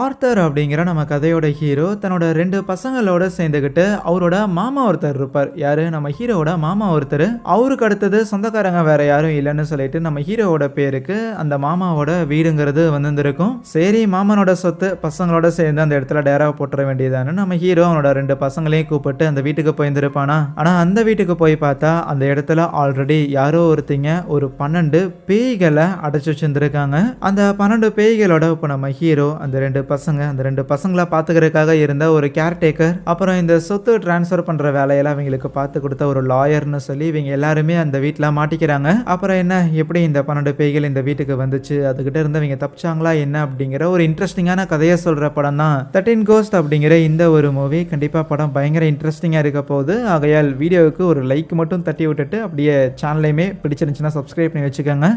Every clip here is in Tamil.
ஆர்தர் அப்படிங்கிற நம்ம கதையோட ஹீரோ தன்னோட 2 பசங்களோட சேர்ந்துக்கிட்டு அவரோட மாமா ஒருத்தர் இருப்பார். யாரு? நம்ம ஹீரோவோட மாமா ஒருத்தர். அவருக்கு அடுத்தது சொந்தக்காரங்க வேற யாரும் இல்லைன்னு சொல்லிட்டு நம்ம ஹீரோவோட பேருக்கு அந்த மாமாவோட வீடுங்கிறது வந்திருக்கும். சரி, மாமனோட சொத்து பசங்களோட சேர்ந்து அந்த இடத்துல டேரா போட்டுற வேண்டியதானு நம்ம ஹீரோ அவனோட 2 பசங்களையும் கூப்பிட்டு அந்த வீட்டுக்கு போயிருந்திருப்பானா. ஆனா அந்த வீட்டுக்கு போய் பார்த்தா அந்த இடத்துல ஆல்ரெடி யாரோ ஒருத்திங்க ஒரு 12 பேய்களை அடைச்சு வச்சிருந்திருக்காங்க. அந்த 12 பேய்களோட இப்போ நம்ம ஹீரோ அந்த 2 பசங்க, அந்த 2 பசங்கள பாத்துக்கிறதுக்காக இருந்த ஒரு கேர்டேக்கர், அப்புறம் இந்த சொத்து டிரான்ஸ்ஃபர் பண்ற வேலையெல்லாம் இவங்களுக்கு பார்த்து கொடுத்த ஒரு லாயர்னு சொல்லி இவங்க எல்லாருமே அந்த வீட்டில் மாட்டிக்கிறாங்க. அப்புறம் என்ன, எப்படி இந்த 12 பேய்கள் இந்த வீட்டுக்கு வந்துச்சு, அதுகிட்ட இருந்து இவங்க தப்பிச்சாங்களா என்ன அப்படிங்கிற ஒரு இன்ட்ரெஸ்டிங்கான கதையை சொல்ற படம் தான் 13 கோஸ்ட் அப்படிங்கிற இந்த ஒரு மூவி. கண்டிப்பா படம் பயங்கர இன்ட்ரெஸ்டிங்கா இருக்க போகுது. ஆகையால் வீடியோவுக்கு ஒரு லைக் மட்டும் தட்டி விட்டுட்டு அப்படியே சேனலையுமே பிடிச்சிருந்துச்சுன்னா சப்ஸ்கிரைப் பண்ணி வச்சுக்கோங்க.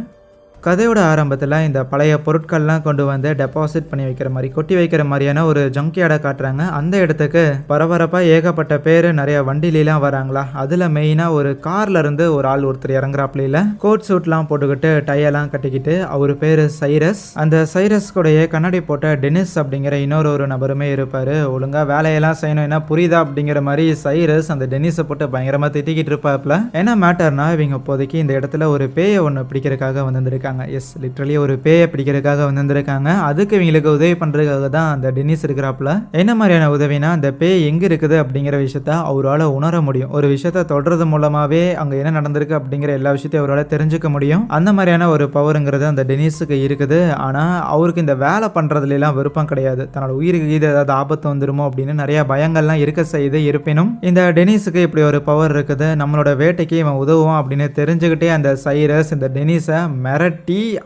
கதையோட ஆரம்பத்தில் இந்த பழைய பொருட்கள்லாம் கொண்டு வந்து டெபாசிட் பண்ணி வைக்கிற மாதிரி, கொட்டி வைக்கிற மாதிரியான ஒரு ஜங்க்யார்டை காட்டுறாங்க. அந்த இடத்துக்கு பரபரப்பாக ஏகப்பட்ட பேர் நிறைய வண்டிலாம் வராங்களா. அதில் மெயினாக ஒரு கார்ல இருந்து ஒரு ஆள் ஒருத்தர் இறங்குறாப்ல, கோட் சூட்லாம் போட்டுக்கிட்டு டையெல்லாம் கட்டிக்கிட்டு. அவர் பேர் சைரஸ். அந்த சைரஸ் கூடயே கண்ணாடி போட்ட டெனிஸ் அப்படிங்கிற இன்னொரு நபருமே இருப்பார். ஒழுங்காக வேலையெல்லாம் செய்யணும் என்ன புரியுதா அப்படிங்கிற மாதிரி சைரஸ் அந்த டெனிஸை போட்டு பயங்கரமாக திட்டிக்கிட்டு இருப்பாப்ல. என்ன மேட்டர்னா, இவங்க இப்போதைக்கு இந்த இடத்துல ஒரு பேயை ஒன்று பிடிக்கிறதுக்காக வந்திருக்காங்க. எஸ், லிட்டரலி ஒரு பேயை பிடிக்கிறதுக்காக வந்திருக்காங்க. அதுக்கு இவங்களுக்கு உதவி பண்றதுக்காக தான் அந்த டெனிஸ் இருக்கிறாப்ல. என்ன மாதிரியான உதவினா, அந்த பேய் எங்க இருக்குது அப்படிங்கிற விஷயத்த அவரால் உணர முடியும். ஒரு விஷயத்த தொடர்றது மூலமாவே அங்க என்ன நடந்திருக்கு அப்படிங்கிற எல்லா விஷயத்தையும் அவரால் தெரிஞ்சுக்க முடியும். அந்த மாதிரியான ஒரு பவருங்கிறது அந்த டெனிஸுக்கு இருக்குது. ஆனா அவருக்கு இந்த வேலை பண்றதுல எல்லாம் விருப்பம் கிடையாது. தன்னோட உயிருக்கு ஏதாவது ஆபத்து வந்துருமோ அப்படின்னு நிறைய பயங்கள்லாம் இருக்க செய்து. இருப்பினும் இந்த டெனிஸுக்கு இப்படி ஒரு பவர் இருக்குது, நம்மளோட வேட்டைக்கு இவன் உதவுவான் அப்படின்னு தெரிஞ்சுக்கிட்டே அந்த சைரஸ் இந்த டெனிஸை மிரட்டி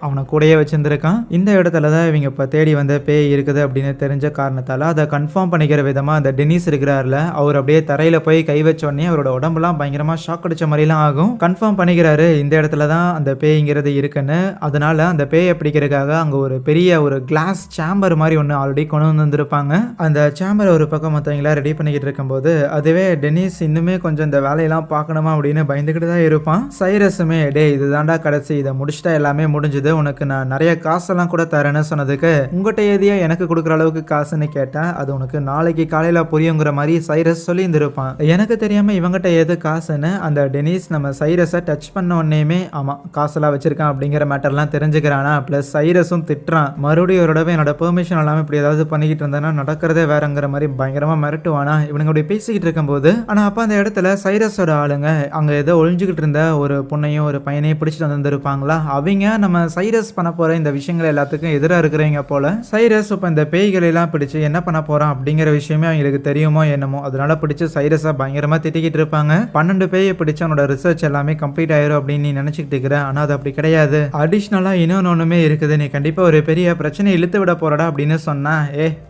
அவனை கூடயே வச்சிருந்திருக்கான். இந்த இடத்துல தான் இவங்க இப்ப தேடி வந்த பேய் இருக்குது அப்படின்னு தெரிஞ்ச காரணத்தால அதை கன்ஃபார்ம் பண்ணிக்கிற விதமா அந்த டெனிஸ் இருக்கிறாருல, அவர் அப்படியே தரையில போய் கை வச்ச உடனே அவரோட உடம்புலாம் பயங்கரமா ஷாக் அடிச்ச மாதிரிலாம் ஆகும். கன்ஃபார்ம் பண்ணிக்கிறாரு இந்த இடத்துல தான் அந்த பேய்ங்கிறது இருக்குன்னு. அதனால அந்த பேயை பிடிக்கிறதுக்காக அங்க ஒரு பெரிய ஒரு கிளாஸ் சேம்பர் மாதிரி ஒன்று ஆல்ரெடி கொண்டு வந்திருப்பாங்க. அந்த சேம்பர் ஒரு பக்கம் மற்றவங்களா ரெடி பண்ணிக்கிட்டு இருக்கும்போது அதுவே டெனிஸ் இன்னுமே கொஞ்சம் இந்த வேலையெல்லாம் பார்க்கணுமா அப்படின்னு பயந்துக்கிட்டு தான் இருப்பான். சைரஸுமே டே இதுதான்டா கடைசி, இதை முடிச்சுட்டா எல்லாமே முடிஞ்சது, உனக்கு நான் நிறைய காசெல்லாம் கூட தரேன்னு சொன்னதுக்கு உங்ககிட்ட ஏதியா எனக்கு கொடுக்குற அளவுக்கு காசுன்னு கேட்டேன், அது உனக்கு நாளைக்கு காலையில புரியுங்கிற மாதிரி சைரஸ் சொல்லி இருந்திருப்பான். எனக்கு தெரியாம இவங்கிட்ட ஏது காசுன்னு அந்த டெனிஸ் நம்ம சைரஸை டச் பண்ண உடனேயுமே ஆமா காசெல்லாம் வச்சிருக்கான் அப்படிங்கிற மேட்டர்லாம் தெரிஞ்சுக்கிறானா. பிளஸ் சைரஸும் திட்டுறான், மறுபடியும் ஒரு தடவை என்னோட பெர்மிஷன் இல்லாமல் இப்படி ஏதாவது பண்ணிக்கிட்டு இருந்தேன்னா நடக்கிறதே வேறங்கிற மாதிரி பயங்கரமா மிரட்டுவானா. இவனுங்க அப்படி பேசிக்கிட்டு இருக்கும்போது ஆனா அப்ப அந்த இடத்துல சைரஸோட ஆளுங்க அங்க ஏதோ ஒளிஞ்சுக்கிட்டு இருந்த ஒரு பொண்ணையும் ஒரு பையனையும் பிடிச்சிட்டு வந்திருப்பாங்களா. அவங்க நம்ம சைரஸ் பண்ண போற இந்த விஷயங்கள் எல்லாத்துக்கும் எதிராக இருக்கிறவங்க போல. சைரஸ் இப்ப இந்த பேய்களை எல்லாம் பிடிச்சு என்ன பண்ண போறான் அப்படிங்கிற விஷயமே அவங்களுக்கு தெரியுமோ என்னமோ. அதனால பிடிச்சு சைரஸா பயங்கரமா திட்டிக்கிட்டு இருப்பாங்க. 12 பேயை பிடிச்சு அவனோட ரிசர்ச் எல்லாமே கம்ப்ளீட் ஆயிரும் அப்படின்னு நீ நினைச்சிட்டு இருக்கிற. ஆனா அது அப்படி கிடையாது. அடிஷ்னலா இன்னொன்னு இருக்குது, நீ கண்டிப்பா ஒரு பெரிய பிரச்சனை இழுத்து விட போறடா அப்படின்னு சொன்னா,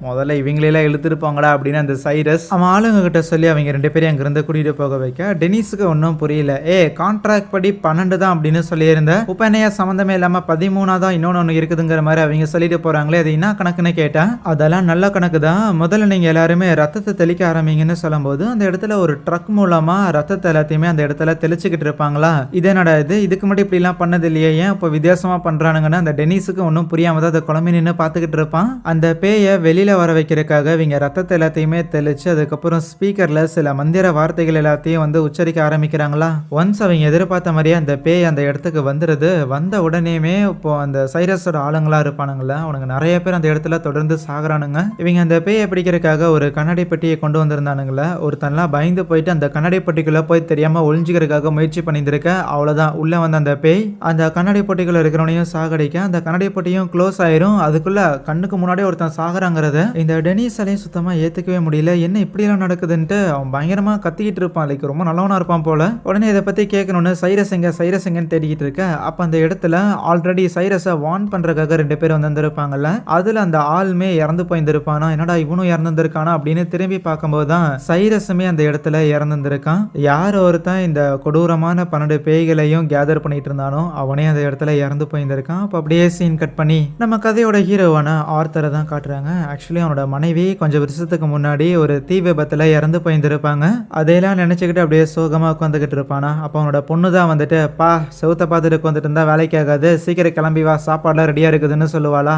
முதல்ல இவங்களெல்லாம் இழுத்துருப்பாங்கடா அப்படின்னு அந்த சைரஸ் அவன் ஆளுங்க கிட்ட சொல்லி அவங்க 2 பேரும் அங்கிருந்து கூட்டிட்டு போக வைக்க டெனிஸுக்கு ஒன்னும் புரியல. கான்ட்ராக்ட் படி 12 தான் அப்படின்னு சொல்லியிருந்த உப்பனையா சம்பந்தமே இல்லாம 13 தான் இன்னொன்னு இருக்குதுங்கிற மாதிரி அவங்க சொல்லிட்டு போறாங்களே, அது என்ன கணக்குன்னு கேட்டா அதெல்லாம் நல்ல கணக்கு தான். முதல்ல நீங்க எல்லாருமே ரத்தத்தை தெளிக்க ஆரம்பிங்கன்னு சொல்லும் போது அந்த இடத்துல ஒரு ட்ரக் மூலமா ரத்தத்தை எல்லாத்தையுமே அந்த இடத்துல தெளிச்சுக்கிட்டு இருப்பாங்களா. இது என்னடா இது, இதுக்கு மட்டும் இப்படி எல்லாம் பண்ணது இல்லையே, ஏன் இப்போ வித்தியாசமா பண்றானுங்கன்னா அந்த டெனிஸுக்கு ஒன்னும் புரியாம தான் அதை குழம்பி நின்று பாத்துக்கிட்டு இருப்பான். அந்த பேயை வெளியில வர வைக்கிறதுக்காக இவங்க ரத்தத்தை எல்லாத்தையுமே தெளிச்சு அதுக்கப்புறம் ஸ்பீக்கர்ல சில மந்திர வார்த்தைகள் எல்லாத்தையும் வந்து உச்சரிக்க ஆரம்பிக்கிறாங்களா. ஒன்ஸ் அவங்க எதிர்பார்த்த மாதிரியே அந்த பேய் அந்த இடத்துக்கு வந்துருது. வந்த உடனேயுமே இப்போ அந்த சைரஸோட ஆளுங்களா இருப்பானுங்களா, அவனுங்க நிறைய பேர் அந்த இடத்துல தொடர்ந்து சாகுறானுங்க. இவங்க அந்த பேயை பிடிக்கிறதுக்காக ஒரு கண்ணாடி பெட்டியை கொண்டு வந்திருந்தானுங்களா. ஒருத்தன்லாம் பயந்து போயிட்டு அந்த கண்ணாடி பெட்டிக்குள்ள போய் தெரியாம ஒளிஞ்சுக்கிறதுக்காக முயற்சி பண்ணியிருக்க. அவ்வளவுதான், உள்ள வந்த அந்த பேய் அந்த கண்ணாடி பெட்டிக்குள்ள இருக்கிறவனையும் சாகடிக்க அந்த கண்ணாடி பெட்டியும் க்ளோஸ் ஆயிரும். அதுக்குள்ள கண்ணுக்கு முன்னாடியே ஒருத்தன் சாகுறாங்கிறத இந்த டெனிஸாலையும் சுத்தமா ஏத்துக்கவே முடியல. என்ன இப்படி எல்லாம் நடக்குதுன்ட்டு அவன் பயங்கரமா கத்திக்கிட்டு இருப்பான். லைக் ரொம்ப நல்லவனா இருப்பான் போல. உடனே இதை பத்தி கேட்கணும்னு சைரஸ் எங்கன்னு தேடிக்கிட்டு இருக்க. அப்ப அந்த இடத்துல ஆல்ரெடி சைரஸை வார்ன் பண்றதுக்காக 2 பேர் வந்திருப்பாங்கல்ல, அதுல அந்த ஆளுமே இறந்து போயிருந்திருப்பானா. என்னடா இவனும் இறந்துருக்கானா அப்படின்னு திரும்பி பார்க்கும்போது தான் சைரஸுமே அந்த இடத்துல இறந்துருக்கான். யார் ஒருத்தன் இந்த கொடூரமான 12 பேய்களையும் கேதர் பண்ணிட்டு இருந்தானோ அவனே அந்த இடத்துல இறந்து போயிருந்திருக்கான். அப்ப அப்படியே சீன் கட் பண்ணி நம்ம கதையோட ஹீரோவான ஆர்த்தரை தான் காட்டுறாங்க. ஆக்சுவலி அவனோட மனைவி கொஞ்சம் வருஷத்துக்கு முன்னாடி ஒரு தீ விபத்துல இறந்து போயிருந்திருப்பாங்க. அதையெல்லாம் நினைச்சுக்கிட்டு அப்படியே சோகமா உட்காந்துக்கிட்டு இருப்பானா. அப்ப அவனோட பொண்ணு தான் வந்துட்டு, பா செவுத்த பார்த்துட்டு உட்காந்துட்டு இருந்தா வேலைக்கு ஆகாது, சீக்கிரம் கிளம்பி வா, சாப்பாடுலாம் ரெடியா இருக்குதுன்னு சொல்லுவாளா.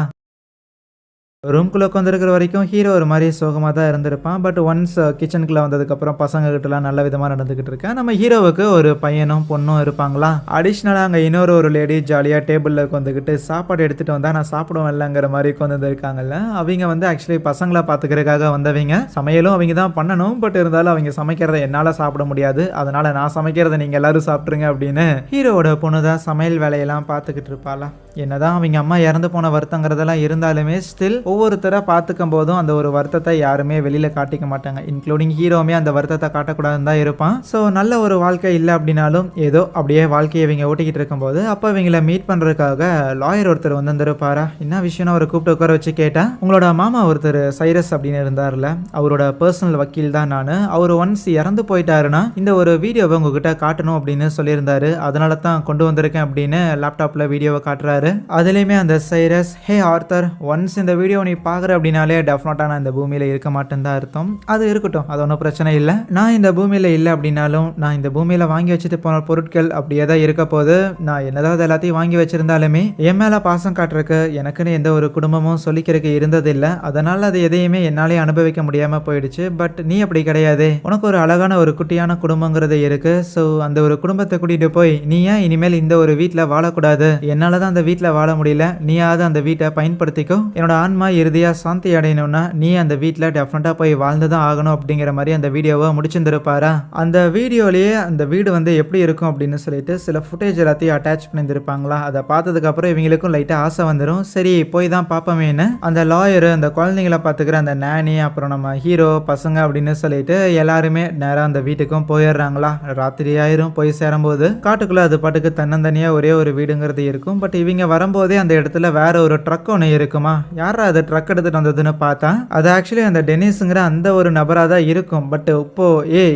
ரூம்குள்ள உட்காந்துருக்கிற வரைக்கும் ஹீரோ ஒரு மாதிரி சோகமா தான் இருந்திருப்பான். பட் ஒன்ஸ் கிச்சனுக்குள்ள வந்ததுக்கப்புறம் பசங்க கிட்டலாம் நல்ல விதமா நடந்துகிட்டு இருக்கேன். நம்ம ஹீரோவுக்கு ஒரு பையனும் பொண்ணும் இருப்பாங்களா. அடிஷ்னலா அங்க இன்னொரு ஒரு லேடி ஜாலியா டேபிள்ல உட்காந்துக்கிட்டு சாப்பாடு எடுத்துட்டு வந்தா நான் சாப்பிடுவேன் இல்லைங்கிற மாதிரி உட்காந்து இருக்காங்கல்ல. அவங்க வந்து ஆக்சுவலி பசங்களை பாத்துக்கிறதுக்காக வந்தவங்க. சமையலும் அவங்க தான் பண்ணணும். பட் இருந்தாலும் அவங்க சமைக்கிறத என்னால சாப்பிட முடியாது. அதனால நான் சமைக்கிறத நீங்க எல்லாரும் சாப்பிட்டுருங்க அப்படின்னு ஹீரோவோட பொண்ணு தான் சமையல் வேலையெல்லாம் பார்த்துக்கிட்டு இருப்பாளா. என்னதான் அவங்க அம்மா இறந்து போன வருத்தங்கிறதெல்லாம் இருந்தாலுமே ஸ்டில் ஒவ்வொருத்தரை பார்த்துக்கும் போதும் அந்த ஒரு வருத்தத்தை யாருமே வெளியில காட்டிக்க மாட்டாங்க. இன்க்ளூடிங் ஹீரோமே அந்த வருத்தத்தை காட்டக்கூடாதுன்னு தான் இருப்பான். ஸோ நல்ல ஒரு வாழ்க்கை இல்லை அப்படின்னாலும் ஏதோ அப்படியே வாழ்க்கையை இவங்க ஓட்டிக்கிட்டு இருக்கும்போது அப்போ இவங்களை மீட் பண்றதுக்காக லாயர் ஒருத்தர் வந்திருப்பாரா. என்ன விஷயம்னு அவரை கூப்பிட்டு உட்கார வச்சு கேட்டா, உங்களோட மாமா ஒருத்தர் சைரஸ் அப்படின்னு இருந்தார்ல, அவரோட பர்சனல் வக்கீல் தான் நான். அவர் ஒன்ஸ் இறந்து போயிட்டாருன்னா இந்த ஒரு வீடியோவை உங்ககிட்ட காட்டணும் அப்படின்னு சொல்லியிருந்தாரு. அதனால தான் கொண்டு வந்திருக்கேன் அப்படின்னு லேப்டாப்ல வீடியோவை காட்டுறாரு. அதுலயுமே அந்த சைரஸ், ஹே ஆர்த்தர், ஒன்ஸ் இந்த வீடியோ நீ பாக்குற அப்படின்னாலே டெஃபினட்டா நான் இந்த பூமியில இருக்க மாட்டேன்னு தான் அர்த்தம். அது இருக்கட்டும், அது ஒன்றும் பிரச்சனை இல்லை. நான் இந்த பூமியில இல்லை அப்படின்னாலும் நான் இந்த பூமியில வாங்கி வச்சுட்டு போன பொருட்கள் அப்படியே தான் இருக்க போது. நான் என்னதாவது எல்லாத்தையும் வாங்கி வச்சிருந்தாலுமே என் மேல பாசம் காட்டுறதுக்கு எனக்குன்னு எந்த ஒரு குடும்பமும் சொல்லிக்கிறதுக்கு இருந்ததில்லை. அதனால அது எதையுமே என்னாலே அனுபவிக்க முடியாம போயிடுச்சு. பட் நீ அப்படி கிடையாது. உனக்கு ஒரு அழகான ஒரு குட்டியான குடும்பங்கிறது இருக்கு. ஸோ அந்த ஒரு குடும்பத்தை கூட்டிட்டு போய் நீ ஏன் இனிமேல் இந்த ஒரு வீட்டில் வாழக்கூடாது, என்னாலதான் அந்த வீட்டில் வாழ முடியல, நீயாவது அந்த வீட்டை பயன்படுத்திக்கோ, என்னோட ஆன்மா இறுதியா சாந்தி அடையணும்னா நீ அந்த வீட்டில் டெஃபினட்டா போய் வாழ்ந்துதான் ஆகணும் அப்படிங்கிற மாதிரி அந்த வீடியோவை முடிச்சிருந்திருப்பாரா. அந்த வீடியோலயே அந்த வீடு வந்து எப்படி இருக்கும் அப்படின்னு சொல்லிட்டு சில ஃபுட்டேஜ் எல்லாத்தையும் அட்டாச் பண்ணியிருந்திருப்பாங்களா. அதை பார்த்ததுக்கு அப்புறம் இவங்களுக்கும் லைட்டா ஆசை வந்துடும். சரி போய் தான் பார்ப்போமேன்னு அந்த லாயர், அந்த குழந்தைங்களை பார்த்துக்கிற அந்த நானி, அப்புறம் நம்ம ஹீரோ பசங்க அப்படின்னு சொல்லிட்டு எல்லாருமே நேரம் அந்த வீட்டுக்கும் போயிடுறாங்களா. ராத்திரி ஆயிரும். போய் சேரும்போது காட்டுக்குள்ள அது பாட்டுக்கு தன்னந்தனியா ஒரே ஒரு வீடுங்கிறது இருக்கும். பட் இவங்க வரும்போதே அந்த இடத்துல வேற ஒரு ட்ரக் ஒன்று இருக்குமா. யாரா அது ட்ரக் எடுத்துட்டு வந்ததுன்னு பார்த்தா அது ஆக்சுவலி அந்த டெனிஸ்ங்கிற அந்த ஒரு நபராக தான் இருக்கும். பட் இப்போ